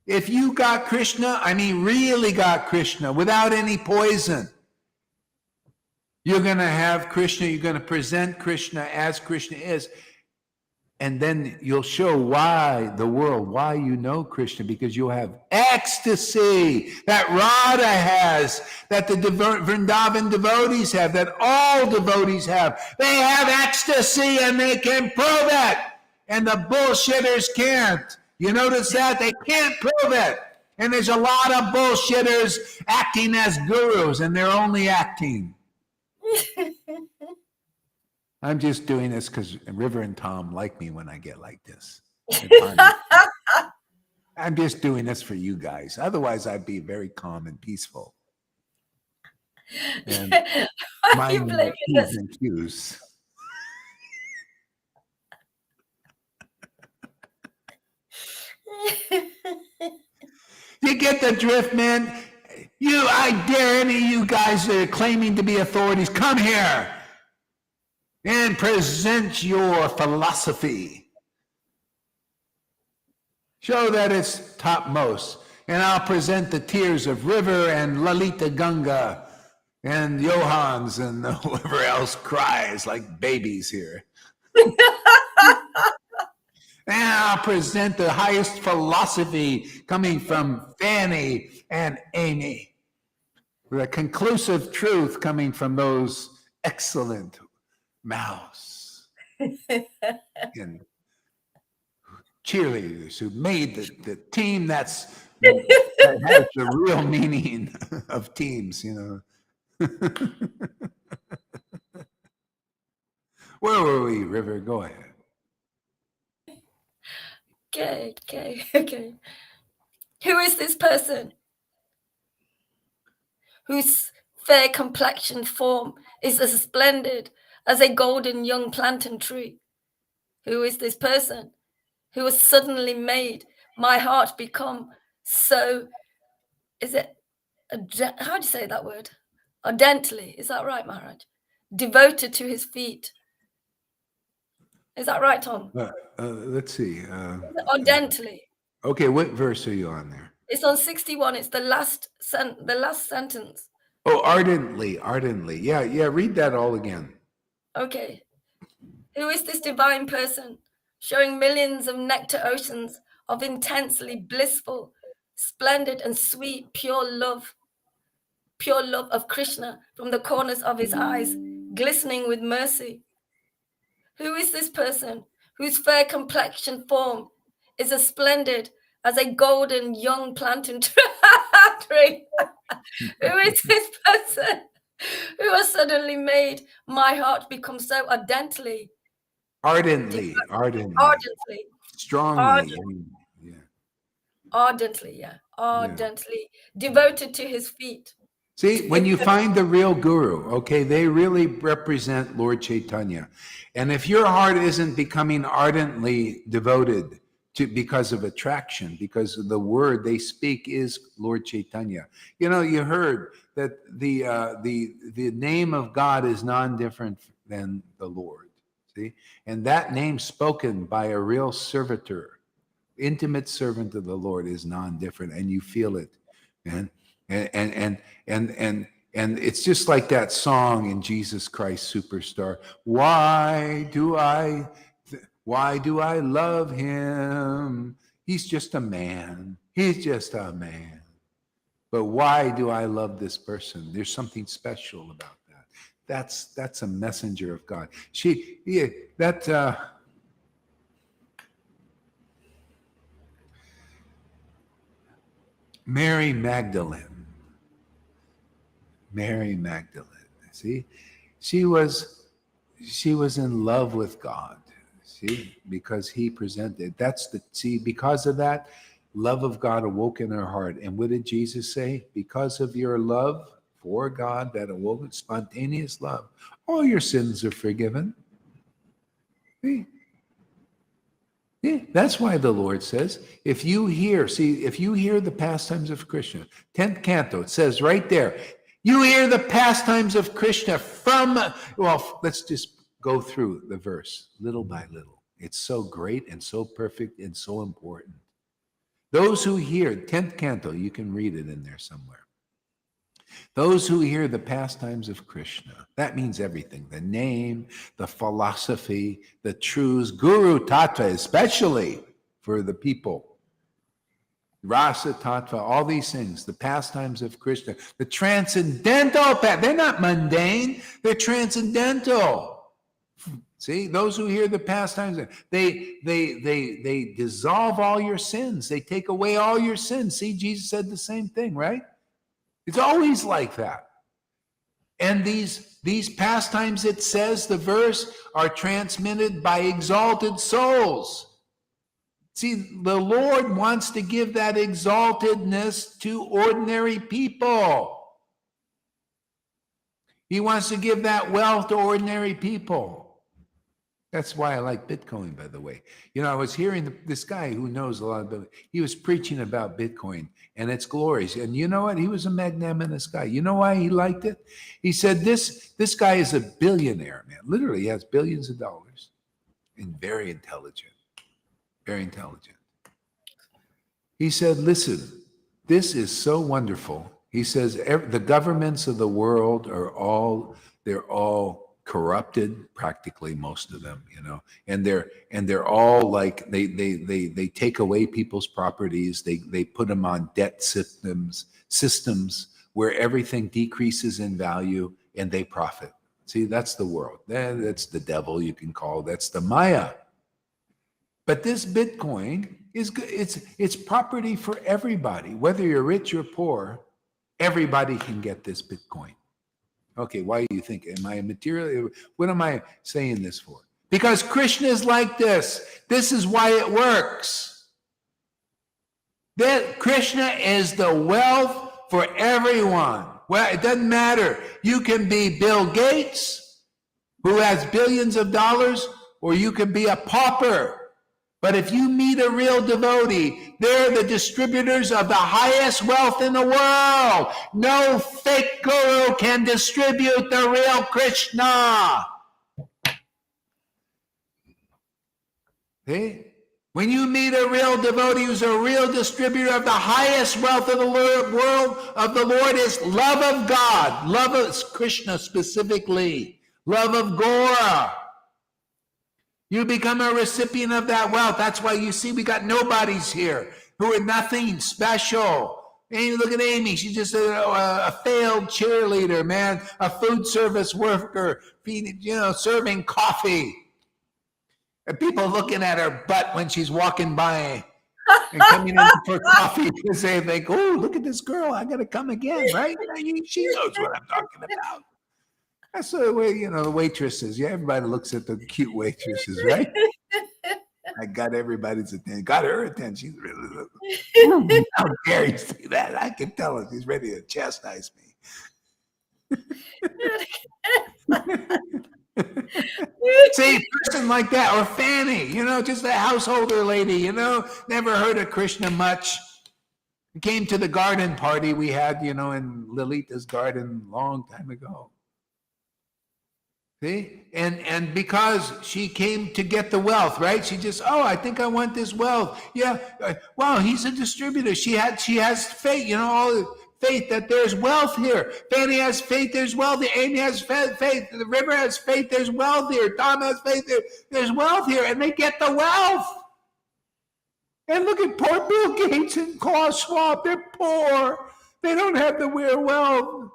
If you got Krishna, I mean really got Krishna, without any poison, you're going to have Krishna, you're going to present Krishna as Krishna is, and then you'll show why the world, why you know Krishna, because you'll have ecstasy that Radha has, that the Vrindavan devotees have, that all devotees have. They have ecstasy and they can prove it, and the bullshitters can't. You notice that? They can't prove it. And there's a lot of bullshitters acting as gurus, and they're only acting. I'm just doing this because River and Tom like me when I get like this. I'm just doing this for you guys. Otherwise, I'd be very calm and peaceful. And mind my P's and Q's. You get the drift, man? I dare any of you guys that are claiming to be authorities, come here and present your philosophy. Show that it's topmost. And I'll present the tears of River and Lalita Ganga and Johans and whoever else cries like babies here. And I'll present the highest philosophy coming from Fanny and Amy. The conclusive truth coming from those excellent mouths and cheerleaders who made the team that has the real meaning of teams, Where were we, River? Go ahead. Okay. Who is this person whose fair complexioned form is as splendid as a golden young plantain tree? Who is this person who has suddenly made my heart become so, how do you say that word? Ardently, is that right, Maharaj? Devoted to his feet. Is that right, Tom? Let's see. Ardently. Okay, what verse are you on there? It's on 61. It's the last sentence. Oh, ardently. Yeah, read that all again. Okay. Who is this divine person showing millions of nectar oceans of intensely blissful, splendid and sweet, pure love of Krishna from the corners of his eyes, glistening with mercy? Who is this person whose fair complexion form is as splendid as a golden young plantain tree? Who is this person who has suddenly made my heart become so ardently, strongly, ardently devoted to his feet? See, when you find the real guru, okay, they really represent Lord Caitanya. And if your heart isn't becoming ardently devoted because of attraction, because of the word they speak is Lord Caitanya. You heard that the name of God is non-different than the Lord. See? And that name spoken by a real servitor, intimate servant of the Lord, is non-different, and you feel it, man. And it's just like that song in Jesus Christ Superstar. Why do I love him? He's just a man. But why do I love this person? There's something special about that. That's a messenger of God. Mary Magdalene. See, she was in love with God. See, because he presented. Because of that, love of God awoke in her heart. And what did Jesus say? Because of your love for God, that awoke, spontaneous love, all your sins are forgiven. See? Yeah, that's why the Lord says, if you hear the pastimes of Krishna, 10th canto, it says right there, you hear the pastimes of Krishna let's just go through the verse little by little. It's so great and so perfect and so important. Those who hear, 10th canto, you can read it in there somewhere. Those who hear the pastimes of Krishna, that means everything, the name, the philosophy, the truths, Guru Tattva, especially for the people, Rasa Tattva, all these things, the pastimes of Krishna, the transcendental path. They're not mundane, they're transcendental. See, those who hear the pastimes, they dissolve all your sins. They take away all your sins. See, Jesus said the same thing, right? It's always like that. And these pastimes, it says, the verse, are transmitted by exalted souls. See, the Lord wants to give that exaltedness to ordinary people. He wants to give that wealth to ordinary people. That's why I like Bitcoin, by the way. You know, I was hearing this guy who knows a lot about it. He was preaching about Bitcoin and its glories. And you know what? He was a magnanimous guy. You know why he liked it? He said, this guy is a billionaire, man. Literally, he has billions of dollars and very intelligent. Very intelligent. He said, listen, this is so wonderful. He says, the governments of the world they're all corrupted, practically most of them, you know, and they're all like, they take away people's properties. They put them on debt systems where everything decreases in value and they profit. See, that's the world. That's the devil, you can call it. That's the Maya. But this Bitcoin it's property for everybody, whether you're rich or poor. Everybody can get this Bitcoin. Okay, why do you think? Am I a material? What am I saying this for? Because Krishna is like this. This is why it works. That Krishna is the wealth for everyone. Well, it doesn't matter. You can be Bill Gates, who has billions of dollars, or you can be a pauper. But if you meet a real devotee, they're the distributors of the highest wealth in the world. No fake guru can distribute the real Krishna. See? When you meet a real devotee who's a real distributor of the highest wealth of the world of the Lord, is love of God, love of Krishna specifically, love of Gaura. You become a recipient of that wealth. That's why you see we got nobodies here who are nothing special. Hey, look at Amy. She's just a failed cheerleader, man. A food service worker, serving coffee. And people looking at her butt when she's walking by and coming in for coffee because they think, oh, look at this girl. I got to come again, right? She knows what I'm talking about. That's the way, the waitresses. Yeah, everybody looks at the cute waitresses, right? I got everybody's attention. Got her attention. She's really, how dare you say that? I can tell her she's ready to chastise me. See, a person like that, or Fanny, just a householder lady, never heard of Krishna much. Came to the garden party we had, in Lilita's garden a long time ago. See? And because she came to get the wealth, right? She just, I think I want this wealth. Yeah. Wow, he's a distributor. She has faith, all faith that there's wealth here. Fanny has faith, there's wealth here. Amy has faith. The river has faith, there's wealth here. Tom has faith, there's wealth here. And they get the wealth. And look at poor Bill Gates and Klaus Schwab. They're poor. They don't have the real wealth.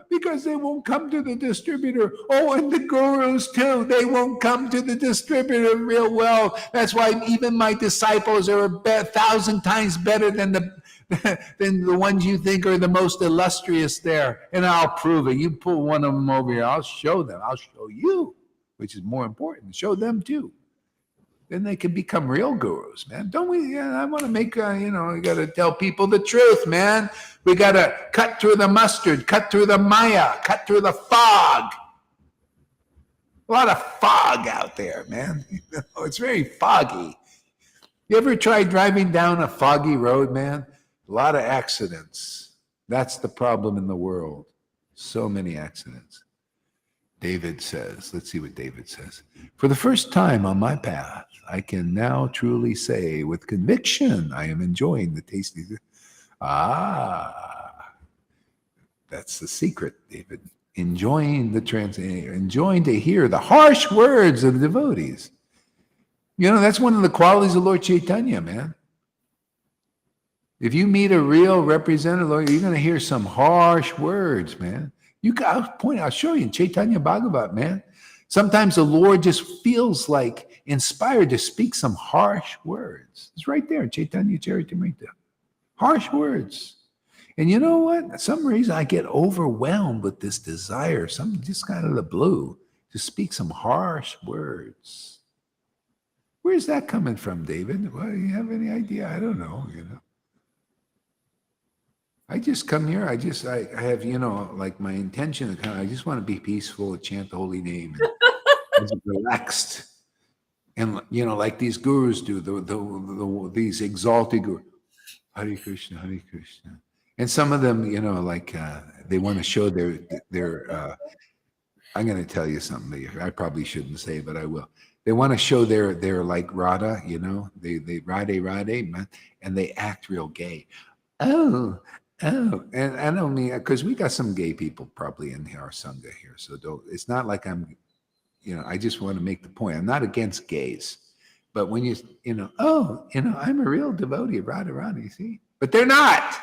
Because they won't come to the distributor. Oh, and the gurus too. They won't come to the distributor real well. That's why even my disciples are 1,000 times better than the ones you think are the most illustrious there. And I'll prove it. You pull one of them over here, I'll show them. I'll show you, which is more important. Show them too. Then they can become real gurus, man. Don't we? I want to make, we got to tell people the truth, man. We got to cut through the mustard, cut through the Maya, cut through the fog. A lot of fog out there, man. It's very foggy. You ever tried driving down a foggy road, man? A lot of accidents. That's the problem in the world. So many accidents. David says, let's see what David says. For the first time on my path, I can now truly say with conviction, I am enjoying the tasty. That's the secret, David. Enjoying enjoying to hear the harsh words of the devotees. You know, that's one of the qualities of Lord Caitanya, man. If you meet a real representative, you're going to hear some harsh words, man. I'll show you in Chaitanya Bhagavat, man. Sometimes the Lord just feels like inspired to speak some harsh words. It's right there in Chaitanya Charitamrita. Harsh words. And you know what? For some reason I get overwhelmed with this desire, something just kind of the blue, to speak some harsh words. Where's that coming from, David? Well, you have any idea? I don't know, you know. I just come here. I have, you know, like my intention. I just want to be peaceful, chant the holy name, and relaxed, and you know, like these gurus do. These exalted gurus, Hare Krishna, Hare Krishna, and some of them, you know, like they want to show their. I'm going to tell you something. I probably shouldn't say, but I will. They want to show their like Radha, you know, they Radhe, and they act real gay. Oh, and I don't mean, because we got some gay people probably in our Sangha here. So it's not like I'm, you know, I just want to make the point. I'm not against gays. But when you know, I'm a real devotee of Radharani, see? But they're not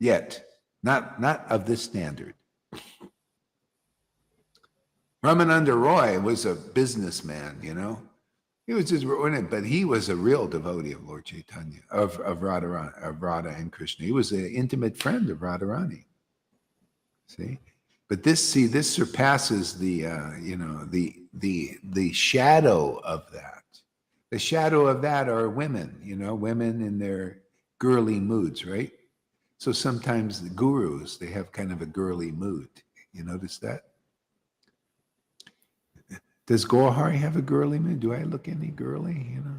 yet. Not of this standard. Ramananda Roy was a businessman, you know. He was just running, but he was a real devotee of Lord Caitanya, of Radha and Krishna. He was an intimate friend of Radharani. See, but this surpasses the the shadow of that. The shadow of that are women, you know, women in their girly moods, right? So sometimes the gurus, they have kind of a girly mood. You notice that? Does Gohari have a girly mood? Do I look any girly? You know.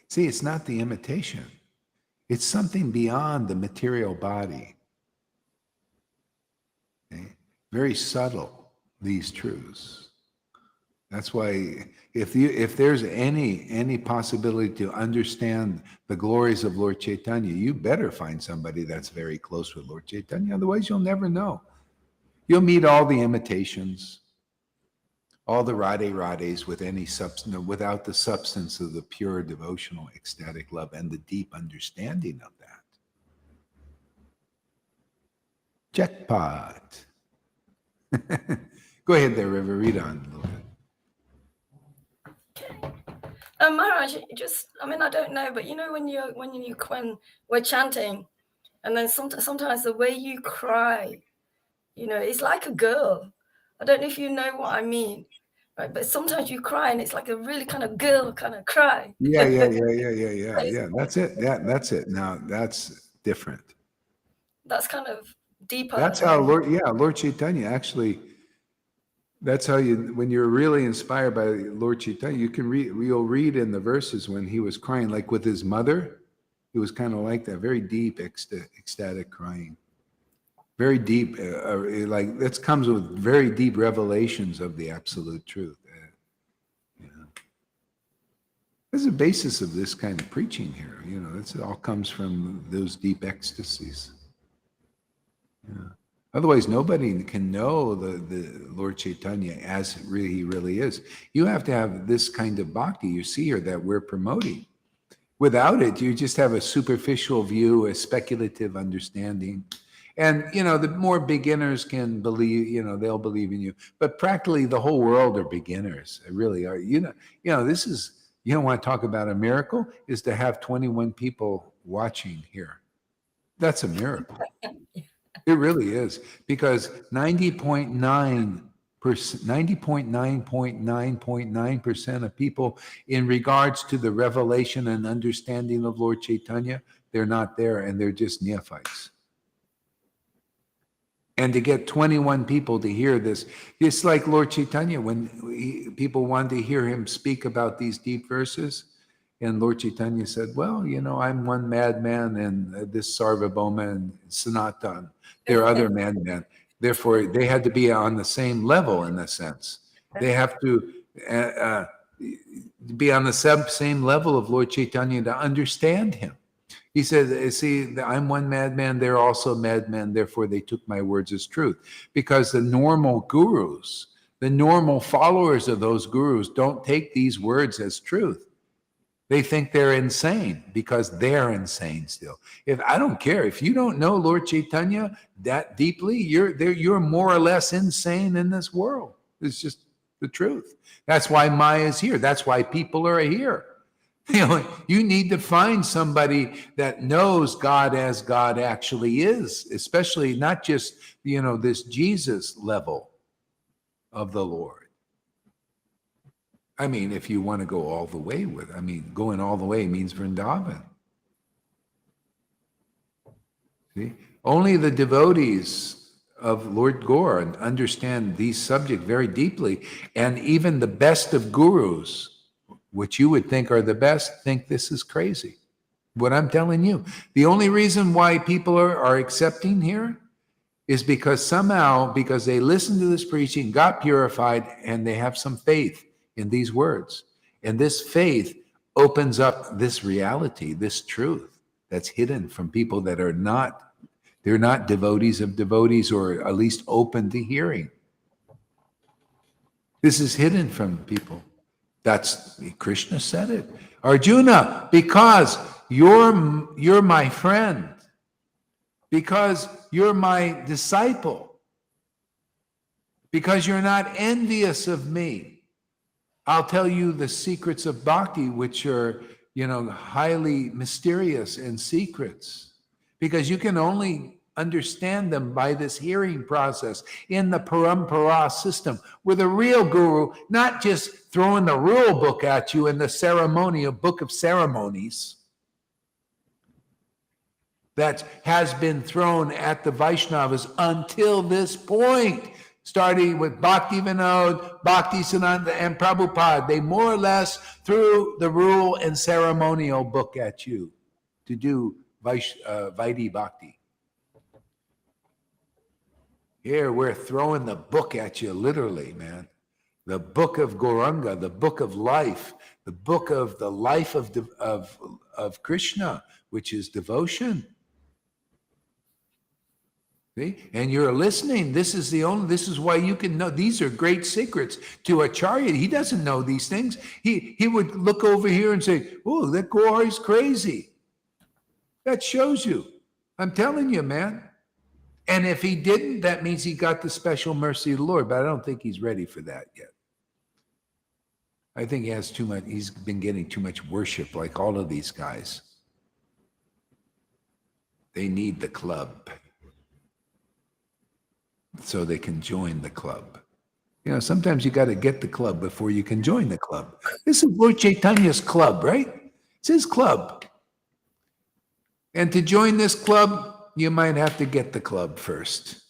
See, it's not the imitation. It's something beyond the material body. Okay? Very subtle, these truths. That's why if there's any possibility to understand the glories of Lord Caitanya, you better find somebody that's very close with Lord Caitanya. Otherwise, you'll never know. You'll meet all the imitations, all the Radhes with any substance, without the substance of the pure devotional ecstatic love and the deep understanding of that. Jackpot. Go ahead there, River. Read on a little bit. Maharaj, I don't know, but you know, when we're chanting, and then sometimes the way you cry, you know, it's like a girl. I don't know if you know what I mean, right? But sometimes you cry, and it's like a really kind of girl kind of cry. Yeah. That's it. Yeah, that's it. Now that's different. That's kind of deeper. That's how Lord Caitanya actually. That's how when you're really inspired by Lord Caitanya, you'll read in the verses when he was crying, like with his mother, he was kind of like that, very deep, ecstatic crying. Very deep, like that comes with very deep revelations of the absolute truth. That's the basis of this kind of preaching here. You know, it all comes from those deep ecstasies. Yeah. Otherwise, nobody can know the Lord Caitanya as he really is. You have to have this kind of bhakti, you see here, that we're promoting. Without it, you just have a superficial view, a speculative understanding. And, you know, the more beginners can believe, you know, they'll believe in you. But practically the whole world are beginners. They really are. You know, this is, you don't want to talk about a miracle, is to have 21 people watching here. That's a miracle. It really is, because 90.9% of people, in regards to the revelation and understanding of Lord Caitanya, they're not there, and they're just neophytes. And to get 21 people to hear this, it's like Lord Caitanya, when people wanted to hear him speak about these deep verses, And Lord Caitanya said, well, I'm one madman, and this Sarvabhauma and Sanatan, they're other madmen. Therefore, they had to be on the same level in a sense. They have to be on the same level of Lord Caitanya to understand him. He said, see, I'm one madman, they're also madmen, therefore they took my words as truth. Because the normal gurus, the normal followers of those gurus don't take these words as truth. They think they're insane because they're insane still. I don't care. If you don't know Lord Caitanya that deeply, you're more or less insane in this world. It's just the truth. That's why Maya is here. That's why people are here. You need to find somebody that knows God as God actually is, especially not just, this Jesus level of the Lord. I mean, if you want to go all the way going all the way means Vrindavan. See? Only the devotees of Lord Gaur understand these subjects very deeply, and even the best of gurus, which you would think are the best, think this is crazy. What I'm telling you. The only reason why people are accepting here is because they listened to this preaching, got purified, and they have some faith in these words. And this faith opens up this reality, this truth that's hidden from people that they're not devotees of devotees, or at least open to hearing. This is hidden from people. That's Krishna said it. Arjuna, because you're my friend, because you're my disciple, because you're not envious of me, I'll tell you the secrets of bhakti, which are, highly mysterious and secrets, because you can only understand them by this hearing process in the parampara system, with a real guru, not just throwing the rule book at you in the ceremonial book of ceremonies that has been thrown at the Vaishnavas until this point, starting with Bhakti Vinod, Bhakti Siddhanta, and Prabhupada. They more or less threw the rule and ceremonial book at you to do Vaidhi Bhakti. Here we're throwing the book at you, literally, man. The book of Gauranga, the book of life, the book of the life of Krishna, which is devotion. See? And you're listening. This is why you can know. These are great secrets to Acharya. He doesn't know these things. He would look over here and say, oh, that Gaur is crazy. That shows you. I'm telling you, man. And if he didn't, that means he got the special mercy of the Lord. But I don't think he's ready for that yet. I think he has too much. He's been getting too much worship, like all of these guys. They need the club so they can join the club. Sometimes you got to get the club before you can join the club. This is Lord Caitanya's club, right? It's his club. And to join this club, you might have to get the club first.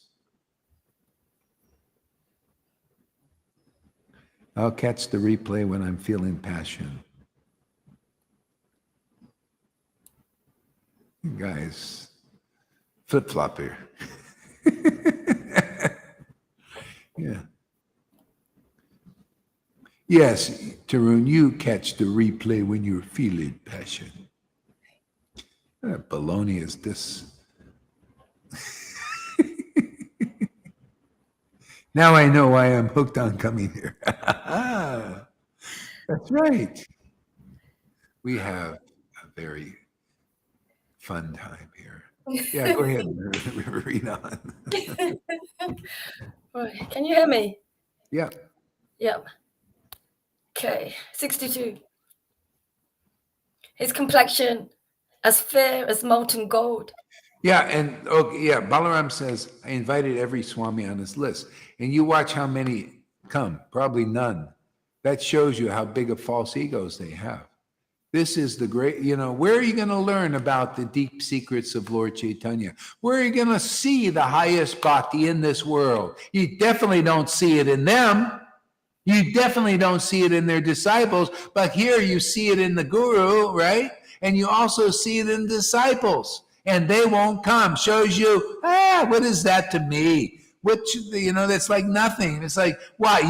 I'll catch the replay when I'm feeling passion. You guys, flip-flop here. Yeah. Yes, Tarun, you catch the replay when you're feeling passion. What baloney is this? Now I know why I'm hooked on coming here. That's right. We have a very fun time here. Yeah, go ahead. Read on. Right. Can you hear me? Yeah. Yep. Okay. 62. His complexion as fair as molten gold. Yeah, and Balaram says, I invited every Swami on his list. And you watch how many come, probably none. That shows you how big of false egos they have. This is the great, where are you going to learn about the deep secrets of Lord Caitanya? Where are you going to see the highest bhakti in this world? You definitely don't see it in them. You definitely don't see it in their disciples, but here you see it in the guru, right? And you also see it in disciples, and they won't come. Shows you, what is that to me? That's like nothing. It's like, why?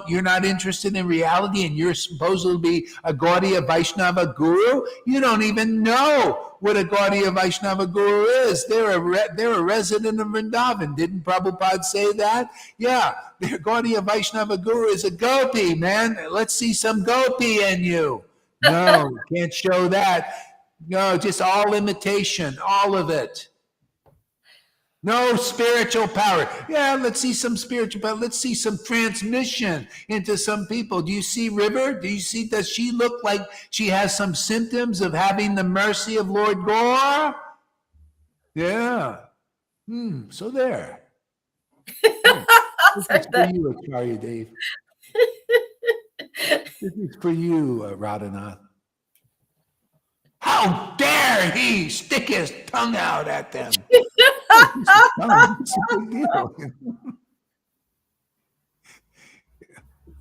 You're not interested in reality, and you're supposed to be a Gaudiya Vaishnava guru? You don't even know what a Gaudiya Vaishnava guru is. They're a resident of Vrindavan. Didn't Prabhupada say that? Yeah, their Gaudiya Vaishnava guru is a gopi, man. Let's see some gopi in you. No, can't show that. No, just all imitation, all of it. No spiritual power. Yeah, let's see some spiritual power. Let's see some transmission into some people. Do you see River? Does she look like she has some symptoms of having the mercy of Lord Gaur? Yeah. So there. This is for you, Acharya Dave. This is for you, Radhanath. How dare he stick his tongue out at them? It's a big deal.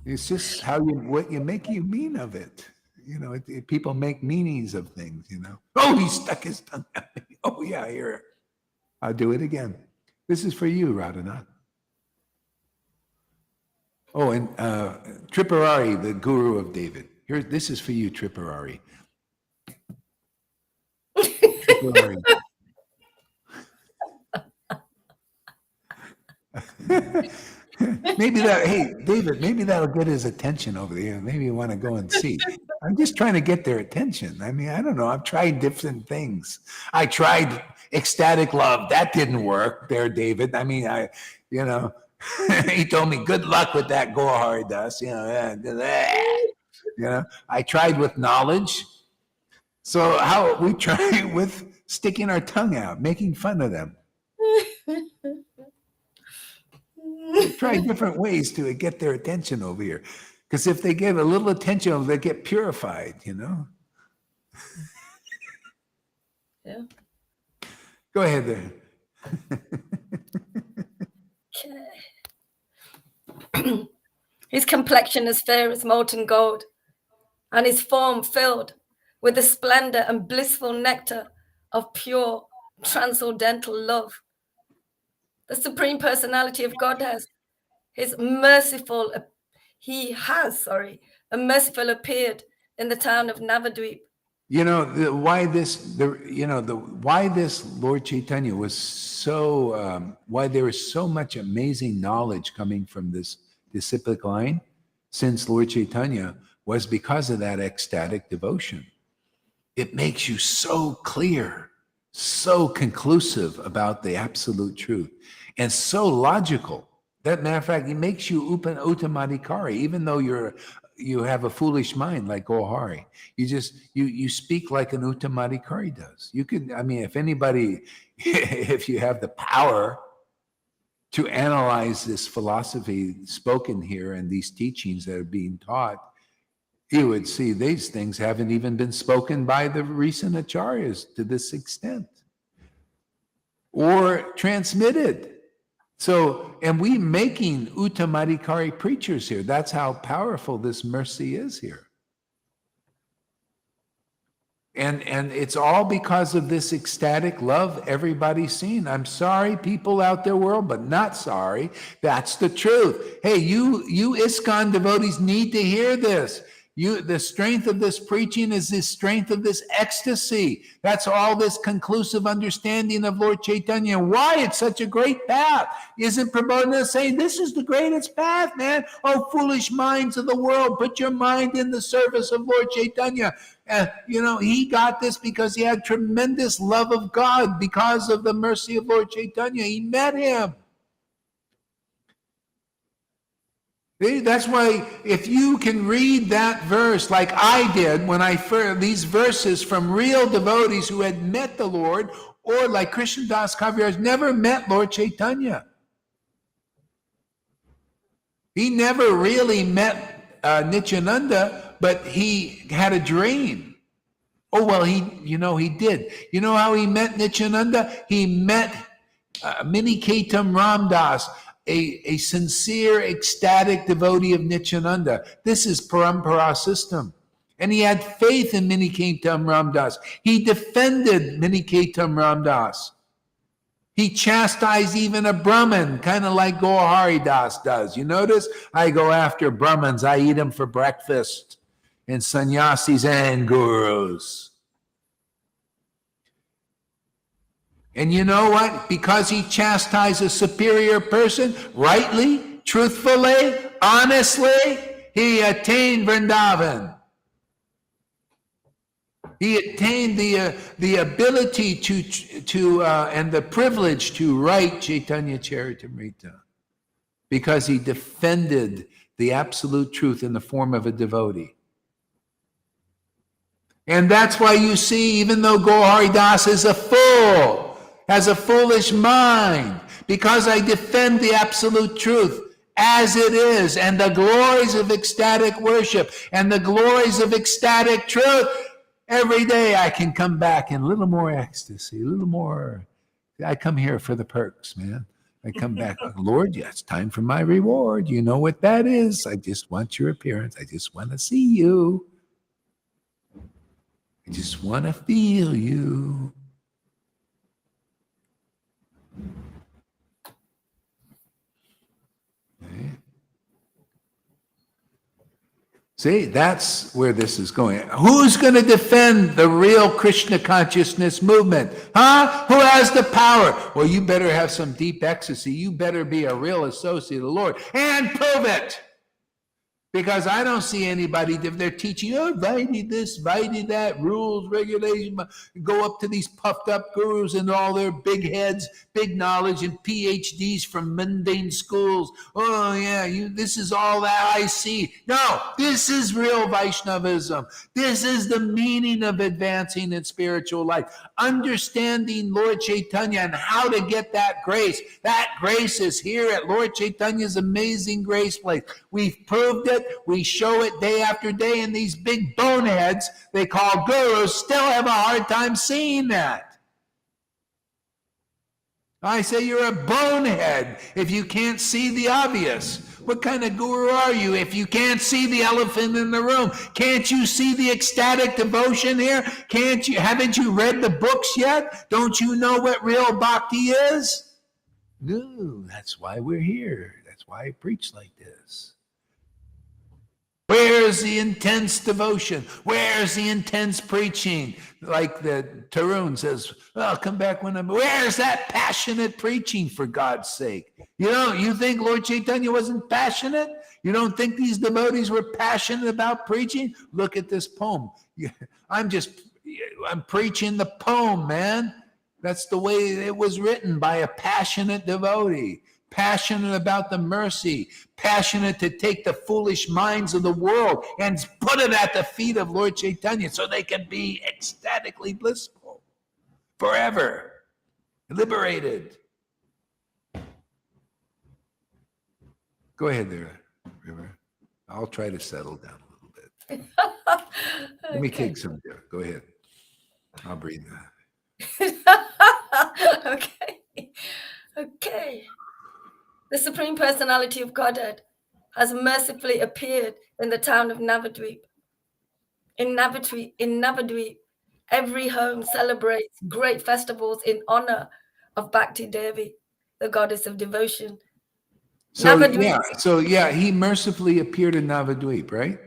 It's just what you make you mean of it. People make meanings of things, Oh, he stuck his tongue out. Oh, yeah, here. I'll do it again. This is for you, Radhanath. Oh, and Tripurari, the guru of David. This is for you, Tripurari. Tripurari. David, maybe that'll get his attention over there. Maybe you want to go and see. I'm just trying to get their attention. I mean, I don't know. I've tried different things. I tried ecstatic love. That didn't work there, David. I mean, he told me, good luck with that Gaur Das. I tried with knowledge. So how we try with sticking our tongue out, making fun of them. Try different ways to get their attention over here. Because if they give a little attention, they get purified, Yeah. Go ahead there. Okay. His complexion is fair as molten gold, and his form filled with the splendor and blissful nectar of pure transcendental love. The Supreme Personality of Godhead, a merciful appeared in the town of Navadvip. Why this Lord Caitanya was so, why there was so much amazing knowledge coming from this disciplic line since Lord Caitanya was because of that ecstatic devotion. It makes you so clear, so conclusive about the absolute truth, and so logical. That matter of fact, it makes you uttamadikari, even though you have a foolish mind like Gohari. You speak like an uttamadikari does. You could, if you have the power to analyze this philosophy spoken here and these teachings that are being taught, you would see these things haven't even been spoken by the recent acharyas to this extent or transmitted. So, and we making uttamadikari preachers here. That's how powerful this mercy is here. And it's all because of this ecstatic love everybody's seen. I'm sorry, people out there world, but not sorry. That's the truth. Hey, you ISKCON devotees need to hear this. The strength of this preaching is the strength of this ecstasy. That's all this conclusive understanding of Lord Caitanya. Why it's such a great path. Isn't Prabodhana saying this is the greatest path, man? Oh, foolish minds of the world, put your mind in the service of Lord Caitanya. He got this because he had tremendous love of God because of the mercy of Lord Caitanya. He met him. That's why if you can read that verse like I did when these verses from real devotees who had met the Lord, or like Krishnadas Kaviraj never met Lord Caitanya. He never really met Nityananda, but he had a dream. Oh, well, he did. You know how he met Nityananda? He met Minikaitam Ramdas, a sincere, ecstatic devotee of Nityananda. This is Parampara system. And he had faith in Minikaitam Ramdas. He defended Minikaitam Ramdas. He chastised even a Brahmin, kind of like Gaur Das does. You notice? I go after Brahmins. I eat them for breakfast. And sannyasis and gurus. And you know what? Because he chastised a superior person, rightly, truthfully, honestly, he attained Vrindavan. He attained the ability to and the privilege to write Chaitanya Charitamrita because he defended the absolute truth in the form of a devotee. And that's why you see, even though Gaur Das is a fool, has a foolish mind, because I defend the absolute truth as it is, and the glories of ecstatic worship, and the glories of ecstatic truth, every day I can come back in a little more ecstasy, a little more. I come here for the perks, man. I come back, Lord, yeah, it's time for my reward. You know what that is. I just want your appearance. I just want to see you. I just want to feel you. Okay. See, that's where this is going. Who's going to defend the real Krishna consciousness movement? Huh? Who has the power? Well, you better have some deep ecstasy. You better be a real associate of the Lord and prove it. Because I don't see anybody, they're teaching, oh, Vaidhi this, Vaidhi that, rules, regulations, go up to these puffed up gurus and all their big heads, big knowledge, and PhDs from mundane schools. Oh, yeah, this is all that I see. No, this is real Vaishnavism. This is the meaning of advancing in spiritual life. Understanding Lord Chaitanya and how to get that grace. That grace is here at Lord Chaitanya's amazing grace place. We've proved it. We show it day after day, and these big boneheads they call gurus still have a hard time seeing that. I say you're a bonehead if you can't see the obvious. What kind of guru are you if you can't see the elephant in the room? Can't you see the ecstatic devotion here? Haven't you read the books yet? Don't you know what real bhakti is? No, that's why we're here. That's why I preach like this. Where's the intense devotion? Where's the intense preaching? Like the Tarun says, well, come back when where's that passionate preaching, for God's sake? You think Lord Chaitanya wasn't passionate? You don't think these devotees were passionate about preaching? Look at this poem. I'm preaching the poem, man. That's the way it was written, by a passionate devotee. Passionate about the mercy, passionate to take the foolish minds of the world and put it at the feet of Lord Chaitanya so they can be ecstatically blissful forever, liberated. Go ahead there, River. I'll try to settle down a little bit. Let me kick some there. Go ahead. I'll breathe that. Okay. The Supreme Personality of Godhead has mercifully appeared in the town of Navadvip. In Navadvip, every home celebrates great festivals in honor of Bhakti Devi, the goddess of devotion. So he mercifully appeared in Navadvip, right?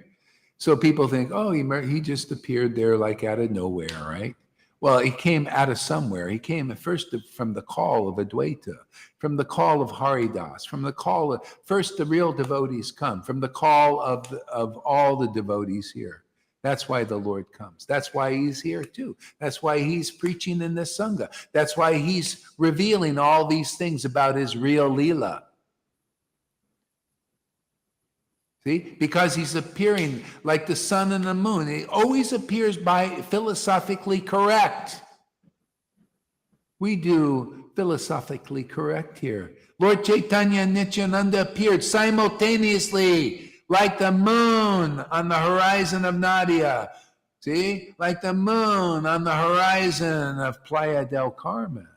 So people think, oh, he just appeared there like out of nowhere, right? Well, he came out of somewhere. He came at first from the call of Advaita, from the call of Haridas, from the call of, first the real devotees come, from the call of all the devotees here. That's why the Lord comes. That's why he's here too. That's why he's preaching in this Sangha. That's why he's revealing all these things about his real Leela. See, because he's appearing like the sun and the moon. He always appears by philosophically correct. We do philosophically correct here. Lord Chaitanya and Nityananda appeared simultaneously like the moon on the horizon of Nadia. See, like the moon on the horizon of Playa del Carmen.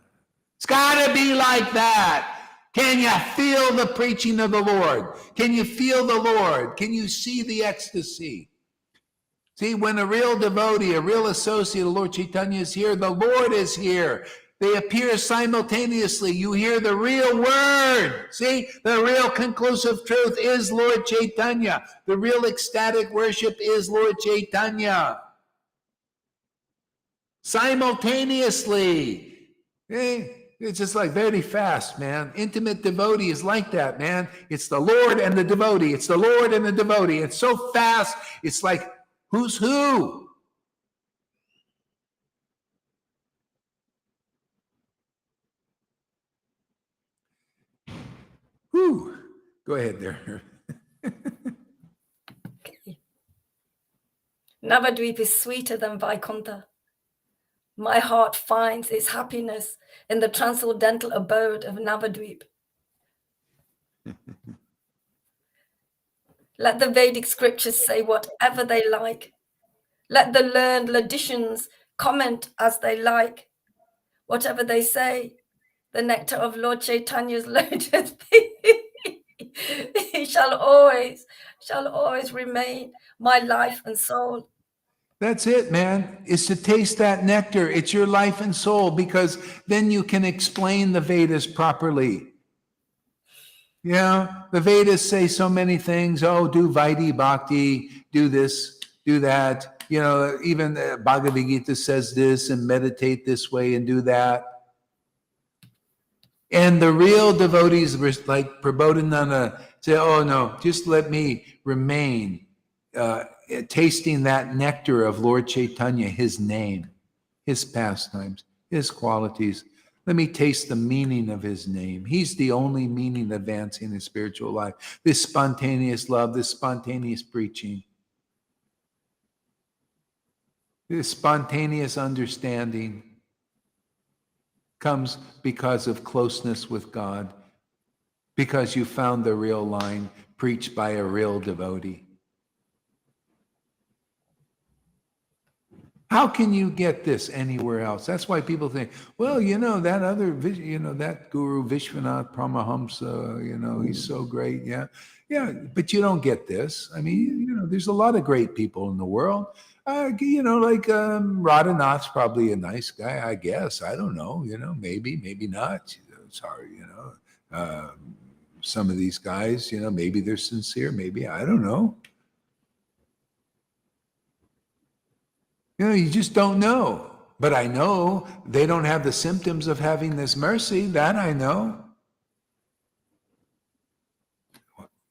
It's got to be like that. Can you feel the preaching of the Lord? Can you feel the Lord? Can you see the ecstasy? See, when a real devotee, a real associate of Lord Caitanya is here, the Lord is here. They appear simultaneously. You hear the real word. See, the real conclusive truth is Lord Caitanya. The real ecstatic worship is Lord Caitanya. Simultaneously. It's just like very fast, man. Intimate devotee is like that, man. It's the Lord and the devotee. It's the Lord and the devotee. It's so fast. It's like, who's who? Whew. Go ahead there. Navadvip is sweeter than Vaikuntha. My heart finds its happiness in the transcendental abode of Navadvip. Let the Vedic scriptures say whatever they like. Let the learned logicians comment as they like. Whatever they say, the nectar of Lord Chaitanya's lotus feet shall always remain my life and soul. That's it, man. Is to taste that nectar. It's your life and soul, because then you can explain the Vedas properly. Yeah, the Vedas say so many things. Oh, do Vaidhi Bhakti, do this, do that. You know, even Bhagavad Gita says this, and meditate this way and do that. And the real devotees, like Prabodhananda, say, oh no, just let me remain tasting that nectar of Lord Caitanya, his name, his pastimes, his qualities. Let me taste the meaning of his name. He's the only meaning advancing in spiritual life. This spontaneous love, this spontaneous preaching, this spontaneous understanding comes because of closeness with God, because you found the real line preached by a real devotee. How can you get this anywhere else? That's why people think, well, you know, that other, you know, that guru Vishwanath Paramahamsa, you know, he's so great. Yeah. Yeah. But you don't get this. I mean, you know, there's a lot of great people in the world. You know, like Radhanath's probably a nice guy, I guess. I don't know, you know, maybe not. It's hard, you know. Some of these guys, you know, maybe they're sincere, maybe, I don't know. You know, you just don't know. But I know they don't have the symptoms of having this mercy. That I know.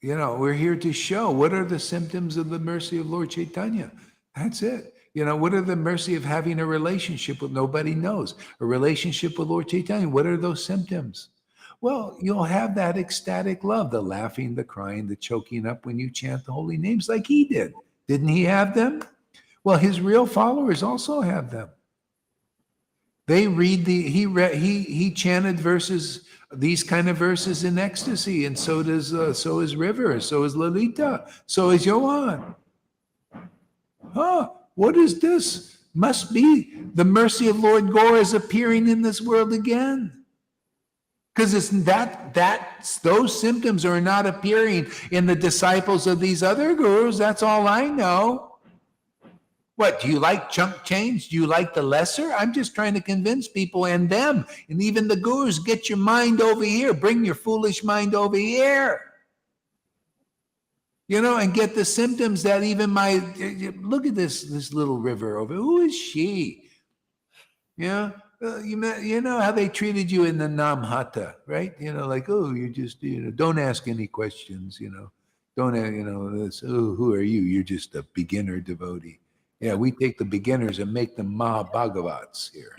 You know, we're here to show what are the symptoms of the mercy of Lord Caitanya. That's it. You know, what are the mercy of having a relationship with nobody knows? A relationship with Lord Caitanya. What are those symptoms? Well, you'll have that ecstatic love, the laughing, the crying, the choking up when you chant the holy names like he did. Didn't he have them? Well, his real followers also have them. They read he chanted verses, these kind of verses in ecstasy, and so is River, so is Lalita, so is Johan. What is this? Must be the mercy of Lord Gaur is appearing in this world again. Because it's those symptoms are not appearing in the disciples of these other gurus. That's all I know. What, do you like chunk change? Do you like the lesser? I'm just trying to convince people and them, and even the gurus, get your mind over here. Bring your foolish mind over here. You know, and get the symptoms that even look at this little River over. Who is she? Yeah. You know how they treated you in the Namhata, right? You know, like, oh, you just, you know, don't ask any questions, you know. Don't, you know, this, oh, who are you? You're just a beginner devotee. Yeah, we take the beginners and make them Mahabhagavats here.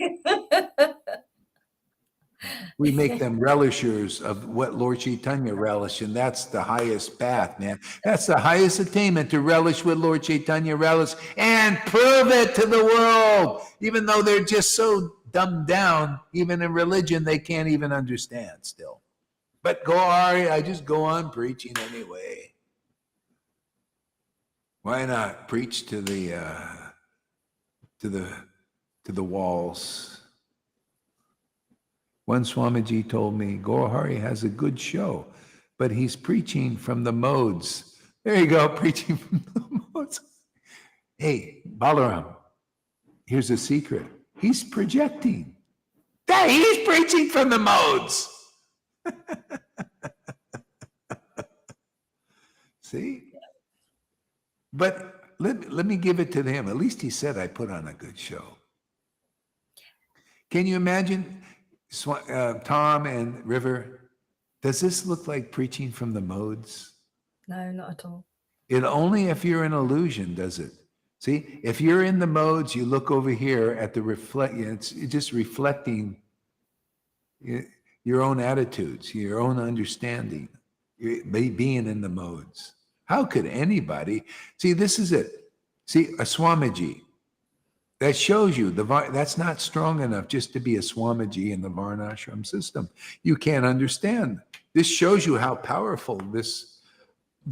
We make them relishers of what Lord Caitanya relished, and that's the highest path, man. That's the highest attainment, to relish what Lord Caitanya relished and prove it to the world, even though they're just so dumbed down, even in religion, they can't even understand still. But I just go on preaching anyway. Why not preach to the walls? One Swamiji told me, Gaurahari has a good show, but he's preaching from the modes. There you go, preaching from the modes. Hey, Balaram, here's a secret. He's projecting. He's preaching from the modes. See? But let me give it to him. At least he said I put on a good show. Can you imagine Tom and River? Does this look like preaching from the modes? No, not at all. It only if you're in illusion does it. See, if you're in the modes, you look over here at the it's just reflecting your own attitudes, your own understanding, being in the modes. How could anybody? See, this is it. See, a Swamiji, that shows you that's not strong enough just to be a Swamiji in the Varnashram system. You can't understand. This shows you how powerful this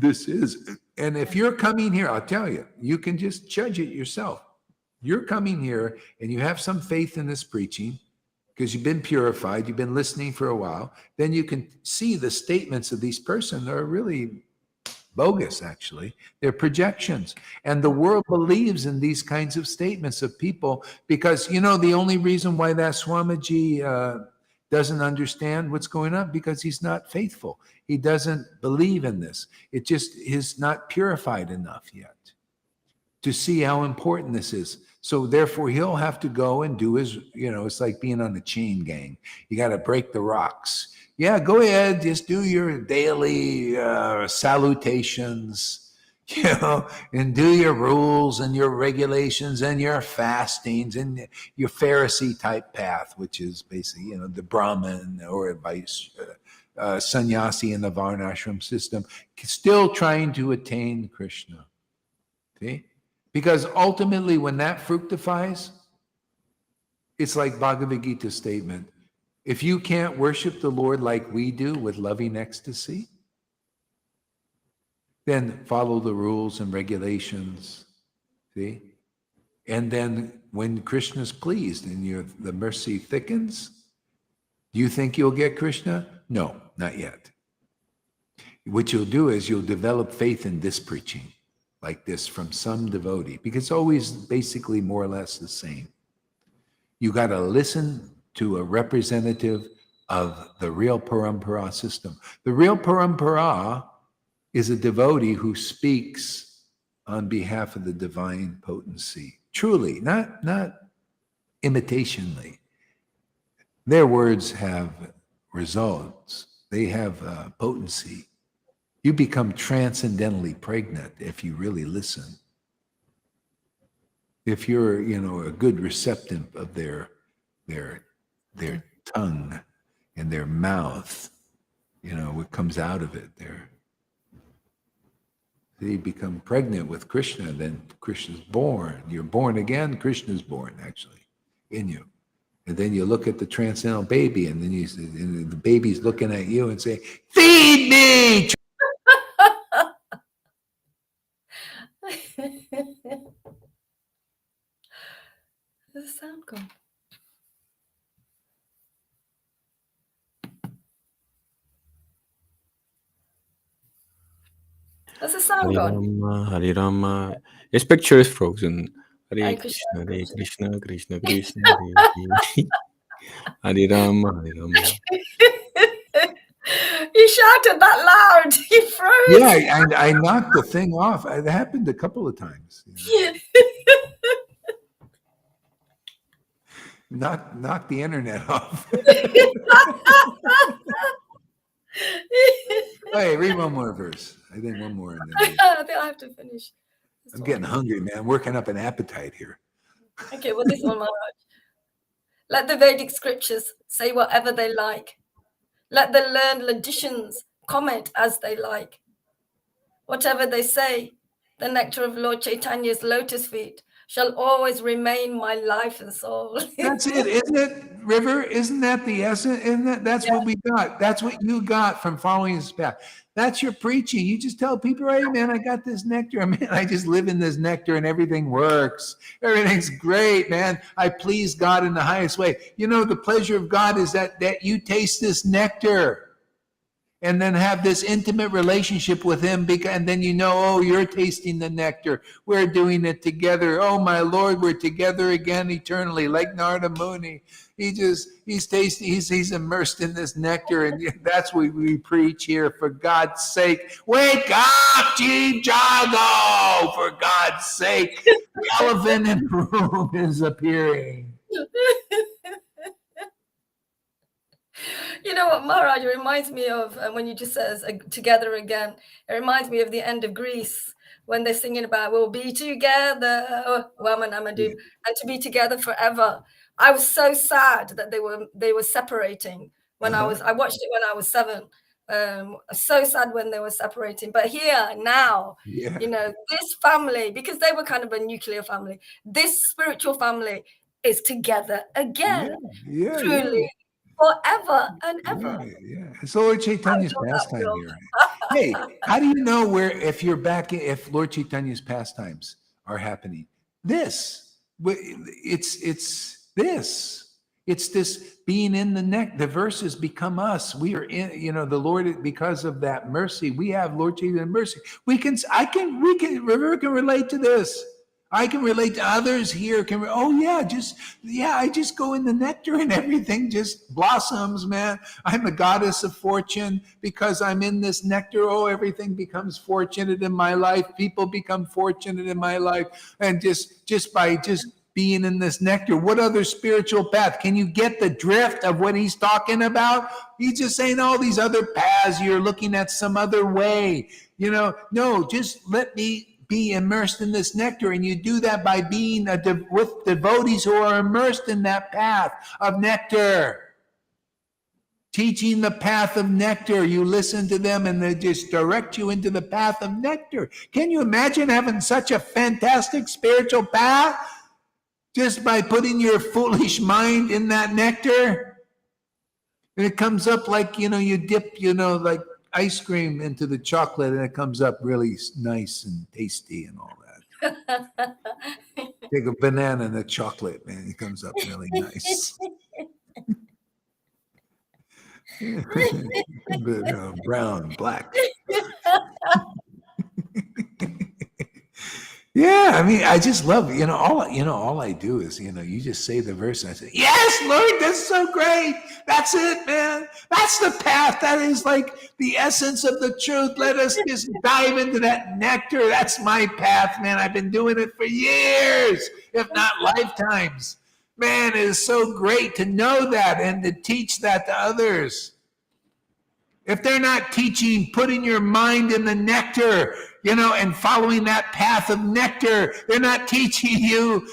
is. And if you're coming here, I'll tell you, you can just judge it yourself. You're coming here and you have some faith in this preaching because you've been purified, you've been listening for a while, then you can see the statements of these persons are really bogus, actually. They're projections. And the world believes in these kinds of statements of people because, the only reason why that Swamiji doesn't understand what's going on because he's not faithful. He doesn't believe in this. It just is not purified enough yet to see how important this is. So therefore, he'll have to go and do his, it's like being on a chain gang. You got to break the rocks. Yeah, go ahead. Just do your daily salutations, and do your rules and your regulations and your fastings and your Pharisee type path, which is basically, the Brahmin or vice sannyasi in the Varnashram system, still trying to attain Krishna. See? Because ultimately, when that fructifies, it's like Bhagavad Gita statement. If you can't worship the Lord like we do with loving ecstasy, then follow the rules and regulations. See? And then when Krishna's pleased and the mercy thickens, do you think you'll get Krishna? No, not yet. What you'll do is you'll develop faith in this preaching, like this from some devotee, because it's always basically more or less the same. You got to listen to a representative of the real parampara system. The real parampara is a devotee who speaks on behalf of the divine potency. Truly, not imitationally. Their words have results. They have potency. You become transcendentally pregnant if you really listen. If you're, a good receptive of their tongue and their mouth, what comes out of it, they become pregnant with Krishna, then Krishna's born. You're born again, Krishna's born, actually, in you. And then you look at the transcendental baby, and then and the baby's looking at you and say, "Feed me!" There's a sound gone. There's a sound gone. Hare Rama. His picture is frozen. Hare Hare Krishna, Krishna, Hare Krishna, Krishna Krishna, Hare Hare. Hare Rama, Hare Rama. You shouted that loud. You froze. Yeah, I knocked the thing off. It happened a couple of times. Knock the internet off. Hey, read one more verse. I think one more. And then I think I have to finish. I'm getting hungry, man. I'm working up an appetite here. Okay, well, this one, Maharaj. Let the Vedic scriptures say whatever they like. Let the learned logicians comment as they like. Whatever they say, the nectar of Lord Chaitanya's lotus feet shall always remain my life and soul. That's it, isn't it, River? Isn't that the essence? That's what we got. That's what you got from following his path. That's your preaching. You just tell people, hey, man, I got this nectar. Man, I just live in this nectar and everything works. Everything's great, man. I please God in the highest way. You know, the pleasure of God is that you taste this nectar and then have this intimate relationship with him, and then you know, oh, you're tasting the nectar. We're doing it together. Oh, my Lord, we're together again eternally, like Narada Muni. He's tasting, he's immersed in this nectar, and that's what we preach here. For God's sake, wake up, Chief Jago! For God's sake, the elephant in the room is appearing. You know what, Maharaj, it reminds me of, when you just says together again, it reminds me of the end of Greece, when they're singing about we'll be together, and to be together forever. I was so sad that they were separating when I watched it when I was 7. So sad when they were separating. But here now, you know, this family, because they were kind of a nuclear family, this spiritual family is together again. Truly. Forever and ever. Yeah. So Lord Chaitanya's pastime here. Hey, how do you know if Lord Chaitanya's pastimes are happening? It's this being in the neck. The verses become us. We are in, you know, the Lord, because of that mercy, we have Lord Chaitanya's mercy. River can relate to this. I can relate to others here. I just go in the nectar and everything just blossoms, man. I'm a goddess of fortune because I'm in this nectar. Oh, everything becomes fortunate in my life. People become fortunate in my life. And just by being in this nectar, what other spiritual path? Can you get the drift of what he's talking about? He's just saying all these other paths, you're looking at some other way. You know, no, just let me be immersed in this nectar, and you do that by being with devotees who are immersed in that path of nectar, teaching the path of nectar. You listen to them and they just direct you into the path of nectar. Can you imagine having such a fantastic spiritual path just by putting your foolish mind in that nectar? And it comes up like, you know, you dip, you know, like ice cream into the chocolate, and it comes up really nice and tasty and all that. Take a banana and a chocolate, man, it comes up really nice. Brown, black. Yeah, I mean, I just love, all I do is, you just say the verse and I say, yes, Lord, that's so great. That's it, man. That's the path. That is like the essence of the truth. Let us just dive into that nectar. That's my path, man. I've been doing it for years, if not lifetimes. Man, it is so great to know that and to teach that to others. If they're not teaching, putting your mind in the nectar, and following that path of nectar, they're not teaching you,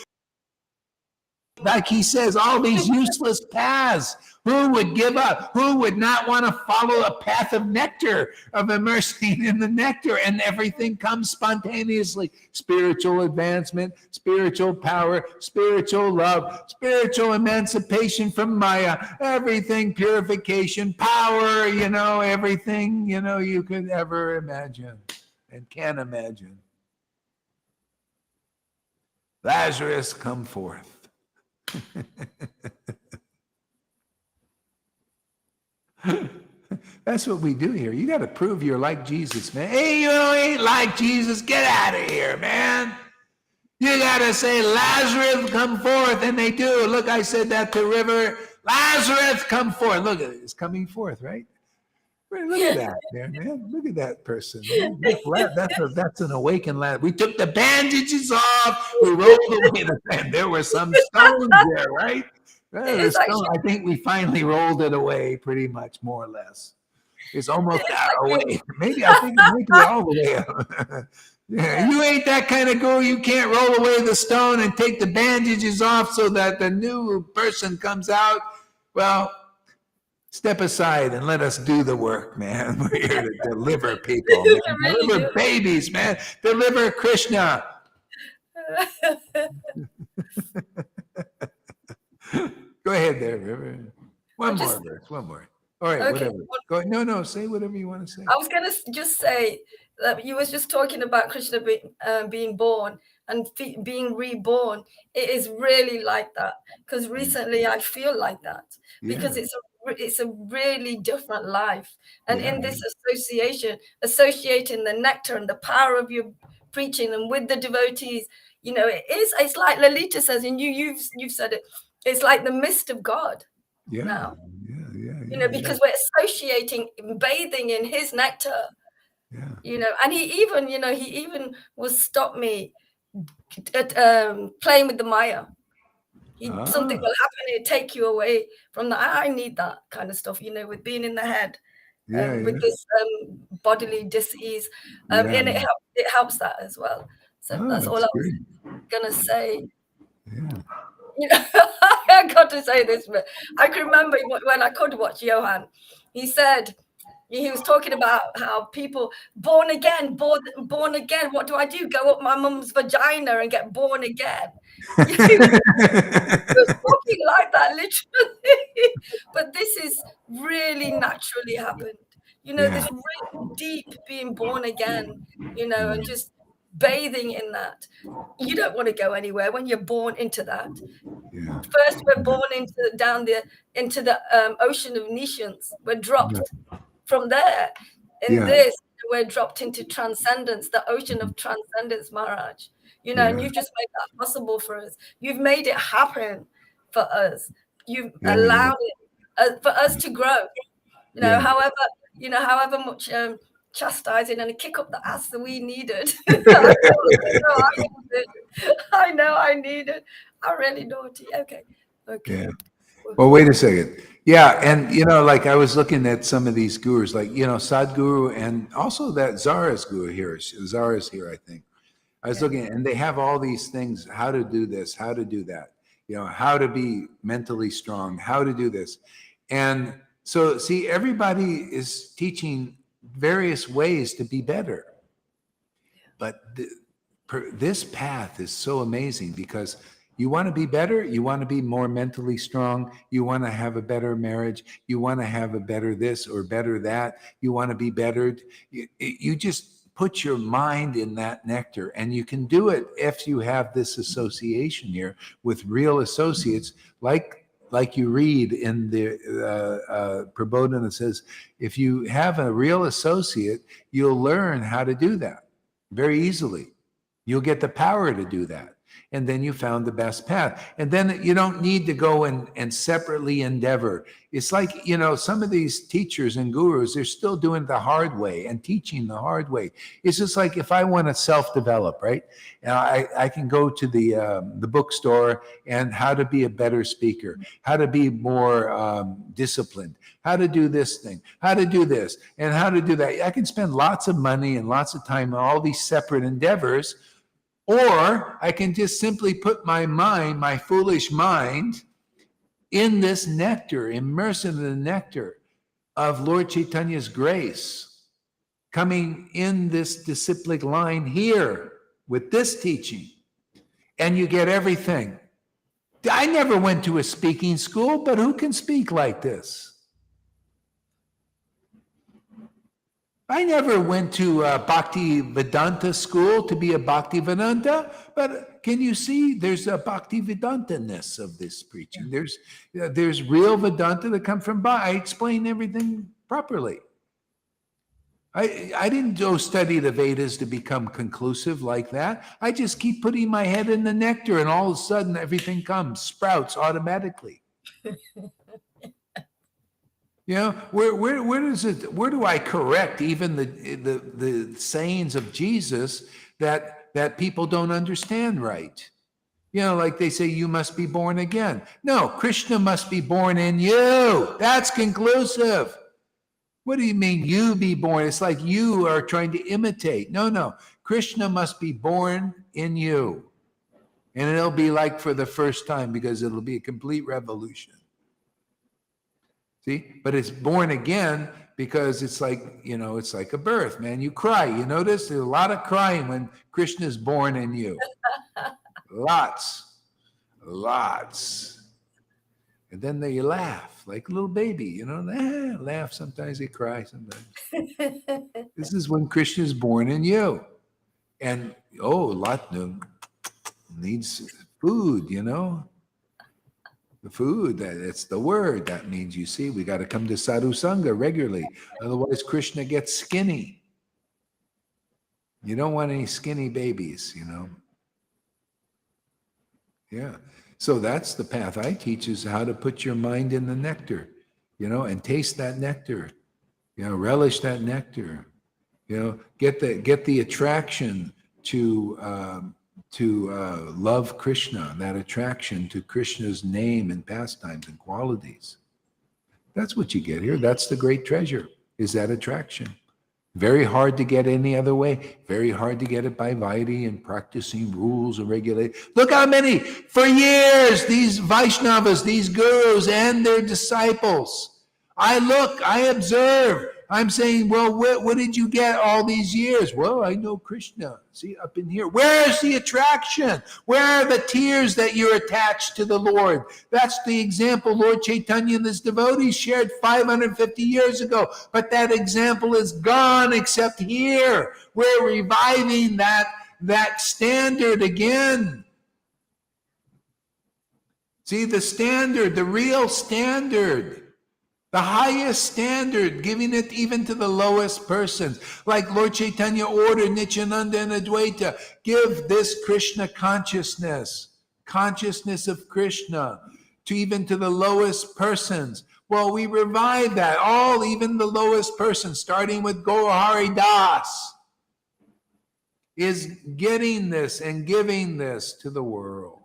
like he says, all these useless paths. Who would give up? Who would not want to follow a path of nectar, of immersing in the nectar, and everything comes spontaneously? Spiritual advancement, spiritual power, spiritual love, spiritual emancipation from Maya, everything, purification, power, everything, you could ever imagine and can imagine. Lazarus, come forth. That's what we do here. You got to prove you're like Jesus, man. Hey, you ain't like Jesus. Get out of here, man. You got to say, Lazarus, come forth. And they do. Look, I said that to River. Lazarus, come forth. Look at it. It's coming forth, right? Look at that there, man. Look at that person. That's an awakened lad. We took the bandages off. We rolled away the band. There were some stones there, right? I think we finally rolled it away pretty much, more or less. It's almost away. Maybe I think it might be all the way up. Yeah, you ain't that kind of girl. You can't roll away the stone and take the bandages off so that the new person comes out. Well, step aside and let us do the work, man. We're here to deliver people, man. Deliver babies, man. Deliver Krishna. Go ahead there, River. One just- more verse, one more. All right, Okay. whatever. Go, no, say whatever you want to say. I was going to just say that you was just talking about Krishna being born and being reborn. It is really like that, because recently I feel like that, because it's a really different life. And in this associating the nectar and the power of your preaching and with the devotees, it's like Lalita says, and you've said it, it's like the mist of God now. Because we're associating, bathing in his nectar. And he even will stop me at playing with the Maya. Something will happen, it'll take you away from that. I need that kind of stuff, with being in the head, with this bodily dis-ease, and it helps that as well. So that's all I was gonna say. I got to say this, but I can remember when I could watch Johan. He said, he was talking about how people born again. What do I do? Go up my mum's vagina and get born again? He was talking like that, literally. But this is really naturally happened. This really deep being born again. And just bathing in that. You don't want to go anywhere when you're born into that. First, we're born into the ocean of Nishans. We're dropped from there. In this, we're dropped into transcendence, the ocean of transcendence, Maharaj. And you've just made that possible for us. You've made it happen for us. You've allowed it for us to grow. However much chastising and a kick up the ass that we needed. I know I needed. I'm really naughty. Okay. Yeah. Well, wait a second. Yeah, and like I was looking at some of these gurus, like Sadhguru, and also that Zara's guru here. Zara's here, I think. I was looking, and they have all these things: how to do this, how to do that. How to be mentally strong, how to do this, and so see, everybody is teaching various ways to be better. But this path is so amazing, because you want to be better, you want to be more mentally strong, you want to have a better marriage, you want to have a better this or better that, you want to be bettered. You just put your mind in that nectar, and you can do it if you have this association here with real associates, like you read in the Prabodhana that says, if you have a real associate, you'll learn how to do that very easily. You'll get the power to do that. And then you found the best path. And then you don't need to go and separately endeavor. It's like, some of these teachers and gurus, they're still doing it the hard way and teaching the hard way. It's just like, if I want to self-develop, right? I can go to the bookstore and how to be a better speaker, how to be more disciplined, how to do this thing, how to do this, and how to do that. I can spend lots of money and lots of time on all these separate endeavors. Or I can just simply put my mind, my foolish mind, in this nectar, immerse in the nectar of Lord Chaitanya's grace, coming in this disciplic line here with this teaching, and you get everything. I never went to a speaking school, but who can speak like this? I never went to a Bhakti Vedanta school to be a Bhakti Vedanta, but can you see there's a Bhakti Vedanta-ness of this preaching? There's real Vedanta that come from Bhakti. I explain everything properly. I didn't go study the Vedas to become conclusive like that. I just keep putting my head in the nectar, and all of a sudden everything sprouts automatically. Where do I correct even the sayings of Jesus that people don't understand right? Like they say, you must be born again. No, Krishna must be born in you. That's conclusive. What do you mean you be born? It's like you are trying to imitate. No. Krishna must be born in you. And it'll be like for the first time, because it'll be a complete revolution. See, but it's born again because it's like, it's like a birth, man. You cry. You notice there's a lot of crying when Krishna is born in you. Lots. And then they laugh like a little baby, you know, laugh. Sometimes they cry, sometimes. This is when Krishna is born in you. And, lot needs food, you know. The food, that's the word. That means, you see, we got to come to Sadhu Sangha regularly. Otherwise, Krishna gets skinny. You don't want any skinny babies, you know. Yeah. So that's the path I teach, is how to put your mind in the nectar, you know, and taste that nectar, you know, relish that nectar, you know, get the attraction to love Krishna, that attraction to Krishna's name and pastimes and qualities. That's what you get here. That's the great treasure, is that attraction. Very hard to get any other way. Very hard to get it by Vaidhi and practicing rules and regulations. Look how many, for years, these Vaishnavas, these gurus and their disciples. I observe. I'm saying, well, what did you get all these years? Well, I know Krishna. See, up in here. Where's the attraction? Where are the tears that you're attached to the Lord? That's the example Lord Caitanya and his devotees shared 550 years ago. But that example is gone except here. We're reviving that standard again. See, the standard, the real standard. The highest standard, giving it even to the lowest persons. Like Lord Caitanya ordered Nityananda and Advaita, give this Krishna consciousness of Krishna, to even to the lowest persons. Well, we revive that, even the lowest persons, starting with Gaurahari Das, is getting this and giving this to the world.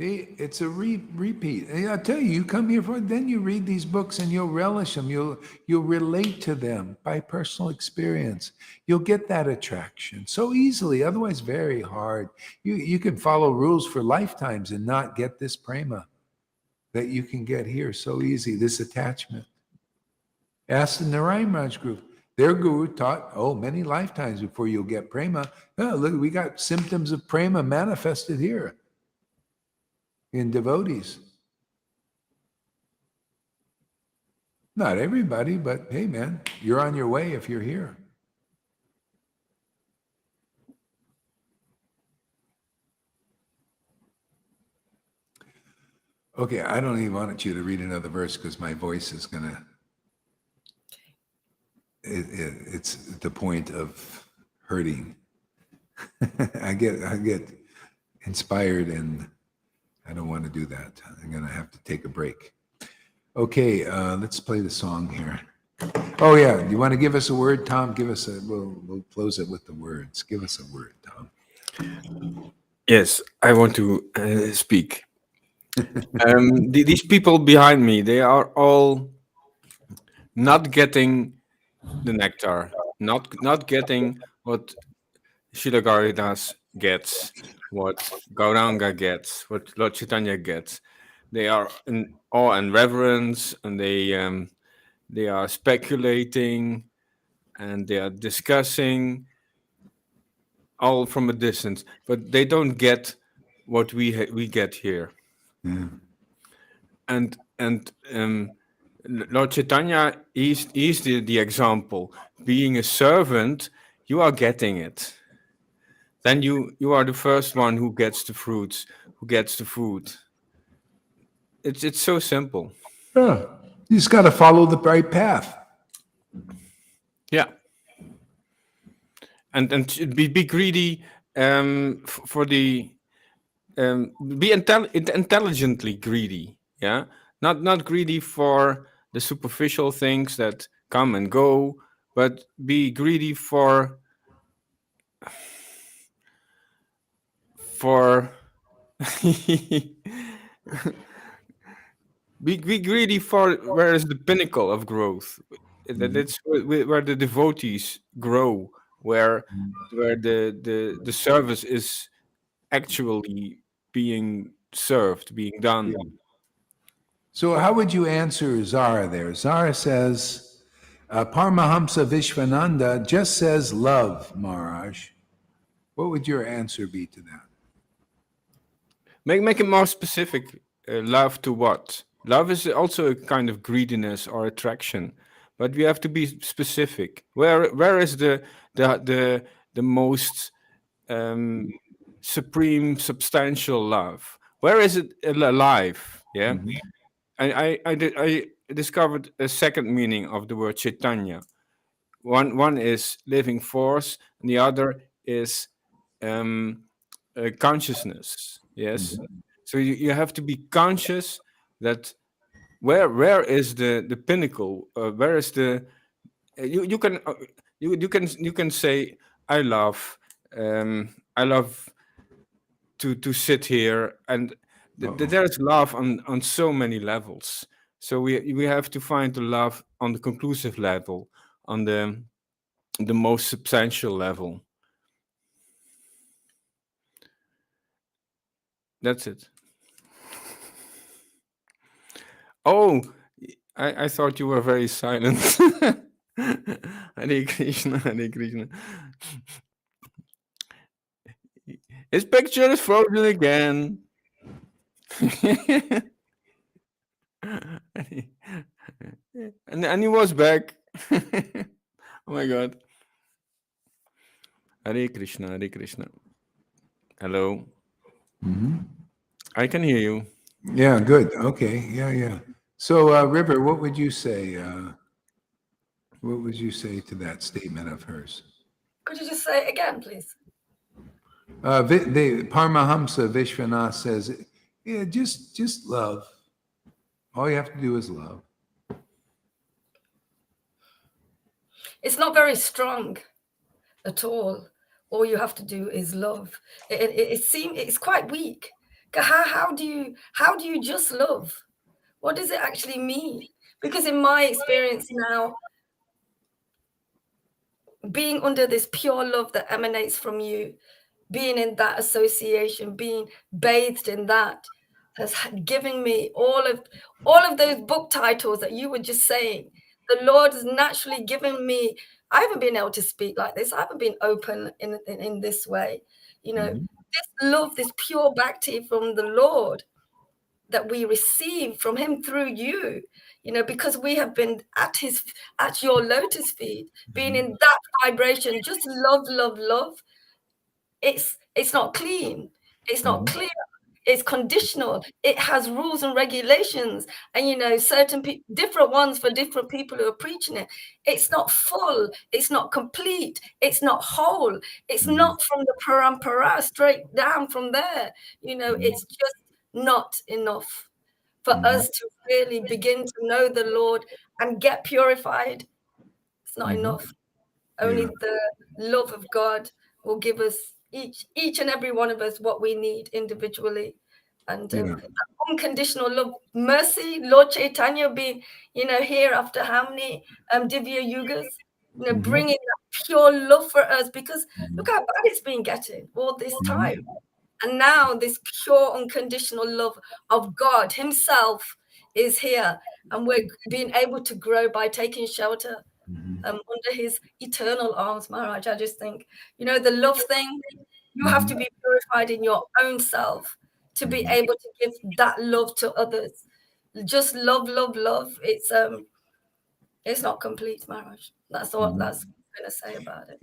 It's a repeat. And I tell you, you come here for it, then you read these books and you'll relish them. You'll relate to them by personal experience. You'll get that attraction so easily. Otherwise, very hard. You can follow rules for lifetimes and not get this prema that you can get here so easy. This attachment. Ask the Narayan Raj group. Their guru taught, many lifetimes before you'll get prema. Oh, look, we got symptoms of prema manifested here in devotees. Not everybody, but hey, man, you're on your way if you're here. Okay, I don't even want you to read another verse because my voice is gonna. It's the point of hurting. I get inspired and I don't want to do that. I'm going to have to take a break. Okay, let's play the song here. Oh yeah, you want to give us a word, Tom? We'll close it with the words. Give us a word, Tom. Yes, I want to speak. These people behind me, they are all not getting the nectar, not getting what Srila Gauridas gets, what Gauranga gets, what Lord Caitanya gets. They are in awe and reverence, and they are speculating, and they are discussing, all from a distance, but they don't get what we get here. Yeah. And Lord Caitanya is the example. Being a servant, you are getting it. Then you are the first one who gets the fruits, who gets the food. It's so simple. Yeah. You just got to follow the right path. Yeah. And be greedy for the be intelligently greedy. Yeah, not greedy for the superficial things that come and go, but be greedy for be greedy for where is the pinnacle of growth. That's where the devotees grow, where the service is actually being served, being done. Yeah. So how would you answer Zara there? Zara says, Paramahamsa Vishwananda just says love, Maharaj. What would your answer be to that? Make it more specific. Love to what? Love is also a kind of greediness or attraction, but we have to be specific. Where is the most supreme, substantial love? Where is it alive? Yeah, I discovered a second meaning of the word Caitanya. One is living force, and the other is consciousness. Yes, so you have to be conscious that where is the pinnacle? Where is the you can you can say I love to sit here, and there's love on so many levels. So we have to find the love on the conclusive level, on the most substantial level. That's it. Oh, I thought you were very silent. Hare Krishna, Hare Krishna. His picture is frozen again. and he was back. Oh my God. Hare Krishna, Hare Krishna. Hello. I can hear you. Yeah, good. Okay. Yeah. So, River, what would you say? What would you say to that statement of hers? Could you just say it again, please? The Paramahamsa Vishwanath says, yeah, just love. All you have to do is love. It's not very strong at all. All you have to do is love. It seems it's quite weak. How do you just love? What does it actually mean? Because in my experience now, being under this pure love that emanates from you, being in that association, being bathed in that, has given me all of those book titles that you were just saying. The Lord has naturally given me. I haven't been able to speak like this. I haven't been open in this way. This love, this pure bhakti from the Lord that we receive from him through you, because we have been at your lotus feet, being in that vibration, just love. It's not clean. It's not clear. It's conditional. It has rules and regulations, and certain different ones for different people who are preaching it. It's not full. It's not complete. It's not whole. It's not from the parampara straight down from there. It's just not enough for us to really begin to know the Lord and get purified. It's not enough. Only the love of God will give us each and every one of us what we need individually, and unconditional love, mercy. Lord Caitanya being here after how many Divya Yugas, bringing that pure love for us, because look how bad it's been getting all this time. And now this pure unconditional love of God himself is here, and we're being able to grow by taking shelter under his eternal arms. Maharaj, I just think, the love thing, you have to be purified in your own self to be able to give that love to others. Just love. It's not complete, Maharaj. That's all. That's what I'm going to say about it.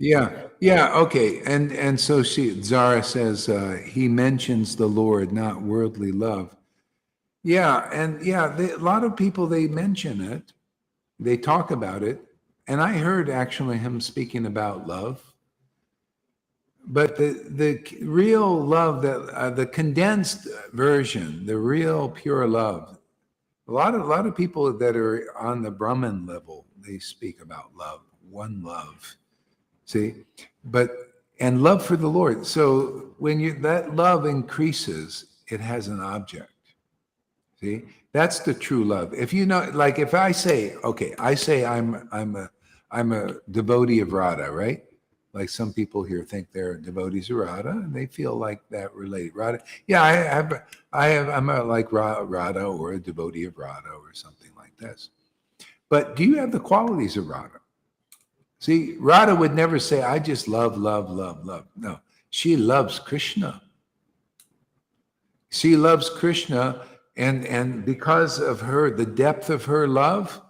Yeah. Okay. And so Zara says he mentions the Lord, not worldly love. Yeah, and a lot of people, they mention it, they talk about it, and I heard actually him speaking about love. But the real love, that the condensed version, the real pure love, a lot of people that are on the Brahman level, they speak about love, one love. See, and love for the Lord. So when that love increases, it has an object. See, that's the true love. If like if I say, okay, I'm a devotee of Radha, right? Like some people here think they're devotees of Radha, and they feel like that related. Radha, yeah, I'm a like Radha or a devotee of Radha or something like this. But do you have the qualities of Radha? See, Radha would never say, I just love. No, She loves Krishna. She loves Krishna, and because of her, the depth of her love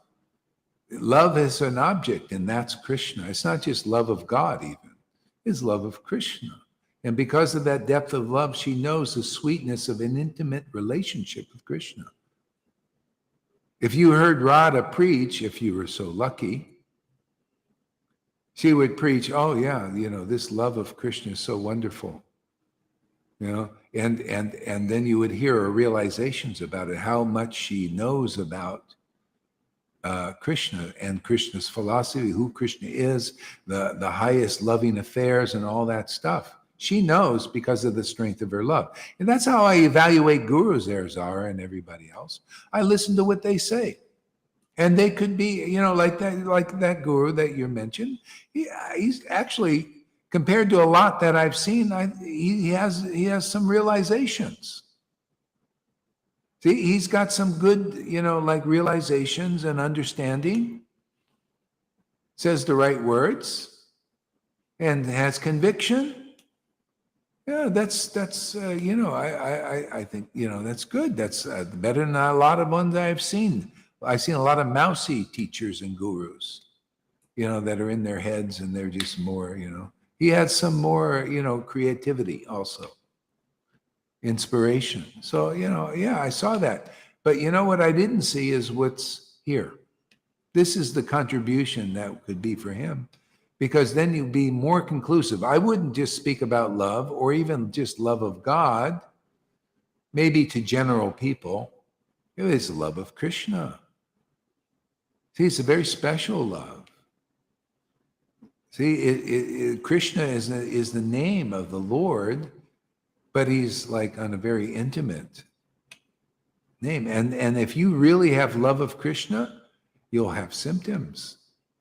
is an object, and that's Krishna. It's not just love of God, even. It's love of Krishna. And because of that depth of love, she knows the sweetness of an intimate relationship with Krishna. If you heard Radha preach, if you were so lucky, she would preach, oh yeah, this love of Krishna is so wonderful. And then you would hear her realizations about it, how much she knows about Krishna and Krishna's philosophy, who Krishna is, the highest loving affairs and all that stuff. She knows because of the strength of her love. And that's how I evaluate gurus there, Zara and everybody else. I listen to what they say. And they could be, like that guru that you mentioned. He's actually, compared to a lot that I've seen, he has some realizations. See, he's got some good, realizations and understanding. Says the right words, and has conviction. Yeah, that's I think that's good. That's better than a lot of ones I've seen. I've seen a lot of mousy teachers and gurus, that are in their heads and they're just more, He had some more, creativity also, inspiration. So, I saw that. But what I didn't see is what's here. This is the contribution that could be for him, because then you'd be more conclusive. I wouldn't just speak about love or even just love of God, maybe to general people. It is the love of Krishna. See, it's a very special love. See, Krishna is the name of the Lord, but he's like on a very intimate name. And if you really have love of Krishna, you'll have symptoms,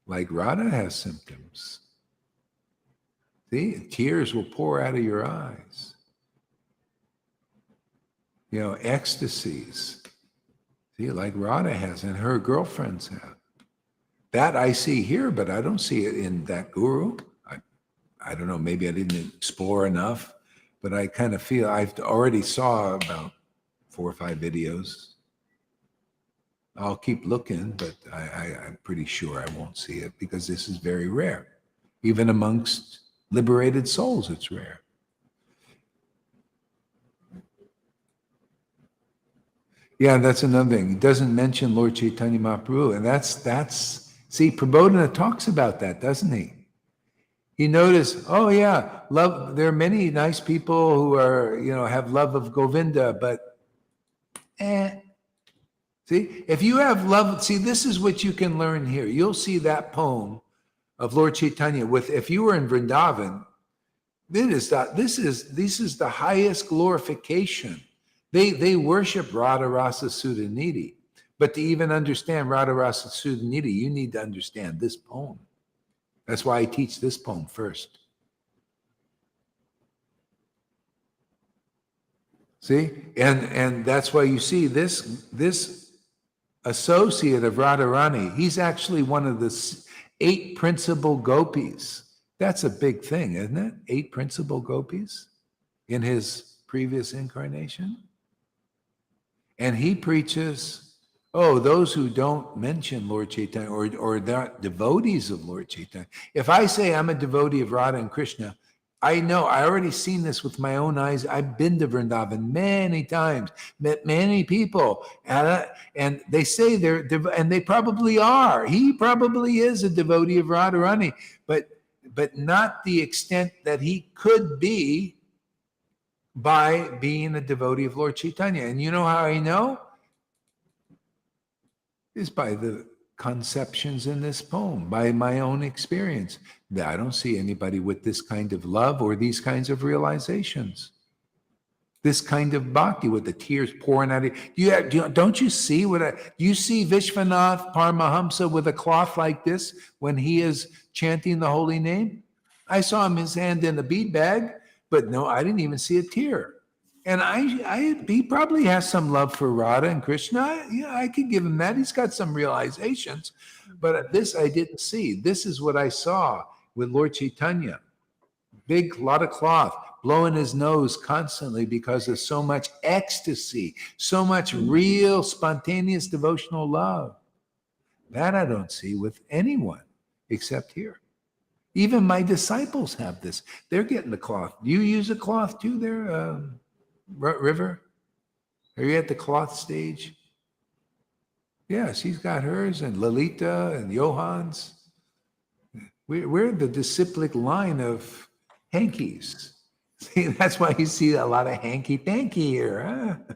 like Radha has symptoms. See, tears will pour out of your eyes. Ecstasies. See, like Radha has, and her girlfriends have. That I see here, but I don't see it in that guru. I don't know, maybe I didn't explore enough, but I kind of feel I've already saw about 4 or 5 videos. I'll keep looking, but I'm pretty sure I won't see it because this is very rare. Even amongst liberated souls, it's rare. Yeah, that's another thing. He doesn't mention Lord Caitanya Mahaprabhu, and that's see, Prabodhana talks about that, doesn't he? He noticed, oh yeah, love. There are many nice people who are, have love of Govinda, but See, if you have love, see, this is what you can learn here. You'll see that poem of Lord Caitanya if you were in Vrindavan, this is the highest glorification. They worship Radha Rasa Sudhanidhi. But to even understand Radha Rasa Sudhanidhi, you need to understand this poem. That's why I teach this poem first. See? And that's why you see this associate of Radharani, he's actually one of the 8 principal gopis. That's a big thing, isn't it? 8 principal gopis in his previous incarnation. And he preaches, those who don't mention Lord Caitanya or not devotees of Lord Caitanya. If I say I'm a devotee of Radha and Krishna, I know, I already seen this with my own eyes. I've been to Vrindavan many times, met many people, and they say and they probably are. He probably is a devotee of Radharani, but not the extent that he could be by being a devotee of Lord Caitanya. And you know how I know? Is by the conceptions in this poem, by my own experience. That I don't see anybody with this kind of love or these kinds of realizations. This kind of bhakti with the tears pouring out of you. Don't you see you see Vishwanath Paramahamsa with a cloth like this when he is chanting the holy name? I saw him, his hand in a bead bag, but no, I didn't even see a tear. And he probably has some love for Radha and Krishna. I could give him that. He's got some realizations, but this I didn't see. This is what I saw with Lord Caitanya. Big lot of cloth, blowing his nose constantly because of so much ecstasy, so much real, spontaneous devotional love. That I don't see with anyone except here. Even my disciples have this. They're getting the cloth. Do you use a cloth too there, River? Are you at the cloth stage? Yeah, she's got hers, and Lalita and Johann's. We're the disciplic line of hankies. See, that's why you see a lot of hanky-panky here, huh?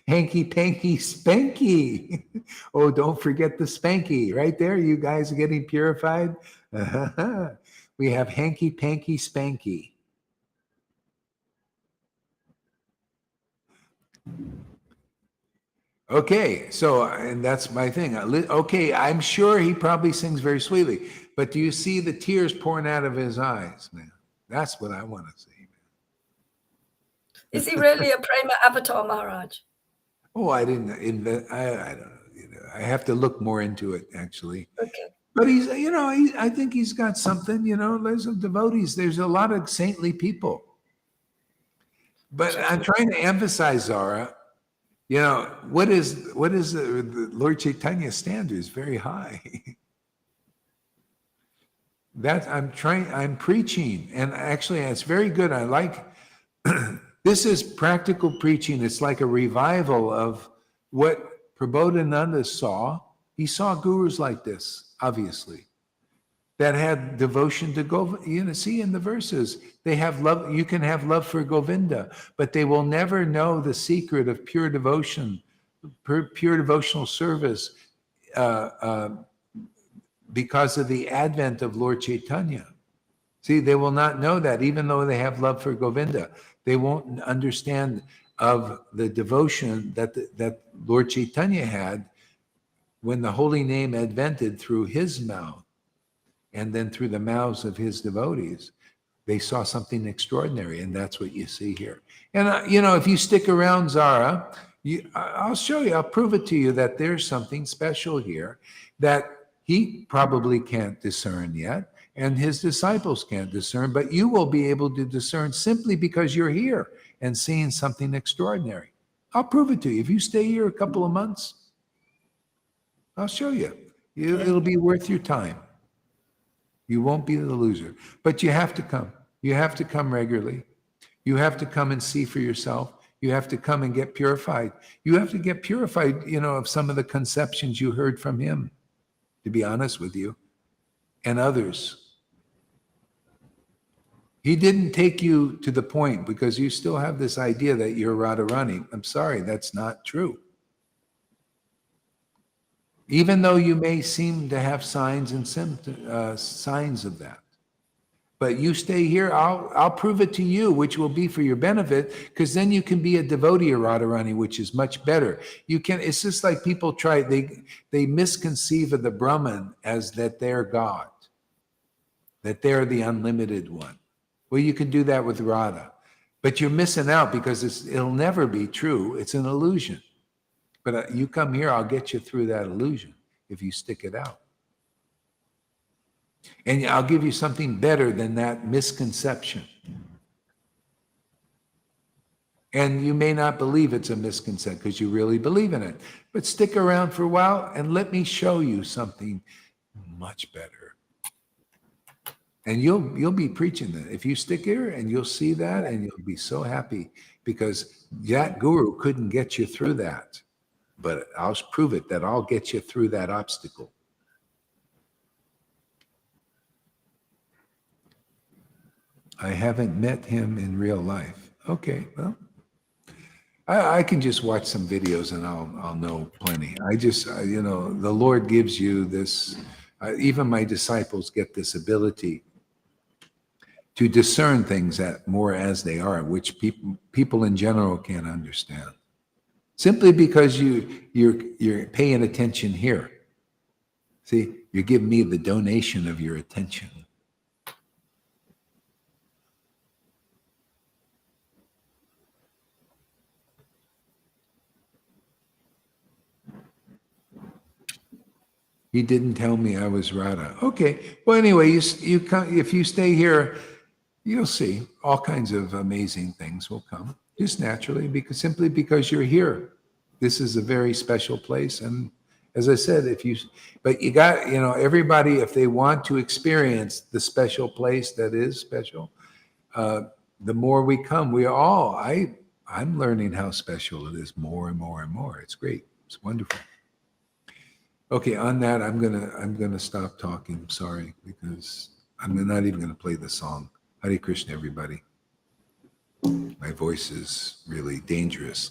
Hanky-panky spanky. Oh, don't forget the spanky. Right there, you guys are getting purified. We have hanky-panky spanky. Okay, so, and that's my thing. Okay, I'm sure he probably sings very sweetly, but do you see the tears pouring out of his eyes, man? That's what I want to see, man. Is he really a Prema avatar, Maharaj? Oh, I didn't invent. I don't know. I have to look more into it, actually. Okay. But he's, I think he's got something. There's some devotees. There's a lot of saintly people. But I'm trying to emphasize, Zara. What is the Lord Caitanya standard is very high. That I'm preaching, and actually it's very good. I like this is practical preaching. It's like a revival of what Prabodhananda saw. He saw gurus like this, obviously, that had devotion to Govinda. See in the verses, they have love. You can have love for Govinda, but they will never know the secret of pure devotion, pure devotional service, because of the advent of Lord Caitanya. See, they will not know that, even though they have love for Govinda. They won't understand of the devotion that Lord Caitanya had when the holy name advented through his mouth and then through the mouths of his devotees. They saw something extraordinary, and that's what you see here. And, if you stick around, Zara, I'll show you, I'll prove it to you that there's something special here that he probably can't discern yet, and his disciples can't discern, but you will be able to discern simply because you're here and seeing something extraordinary. I'll prove it to you. If you stay here a couple of months, I'll show you. It'll be worth your time. You won't be the loser. But you have to come. You have to come regularly. You have to come and see for yourself. You have to come and get purified. You have to get purified, of some of the conceptions you heard from him, to be honest with you, and others. He didn't take you to the point because you still have this idea that you're Radharani. I'm sorry, that's not true. Even though you may seem to have signs and symptoms, signs of that. But you stay here, I'll prove it to you, which will be for your benefit, because then you can be a devotee of Radharani, which is much better. It's just like people they misconceive of the Brahman as that they're God, that they're the unlimited one. Well, you can do that with Radha, but you're missing out because it'll never be true. It's an illusion. But you come here, I'll get you through that illusion if you stick it out. And I'll give you something better than that misconception. And you may not believe it's a misconception because you really believe in it. But stick around for a while and let me show you something much better. And you'll be preaching that. If you stick here and you'll see that and you'll be so happy because that guru couldn't get you through that. But I'll prove it that I'll get you through that obstacle. I haven't met him in real life. Okay, well, I can just watch some videos and I'll know plenty. The Lord gives you this, even my disciples get this ability to discern things that more as they are, which people in general can't understand. Simply because you're paying attention here. See, you're giving me the donation of your attention. He didn't tell me I was Radha. Okay. Well, anyway, you come if you stay here You'll see all kinds of amazing things will come just naturally, simply because you're here. This is a very special place. And as I said, but you got, everybody, if they want to experience the special place that is special, the more we come, I'm learning how special it is more and more and more. It's great. It's wonderful. Okay, on that, I'm gonna stop talking. Sorry, because I'm not even gonna play the song. Hare Krishna, everybody. My voice is really dangerous.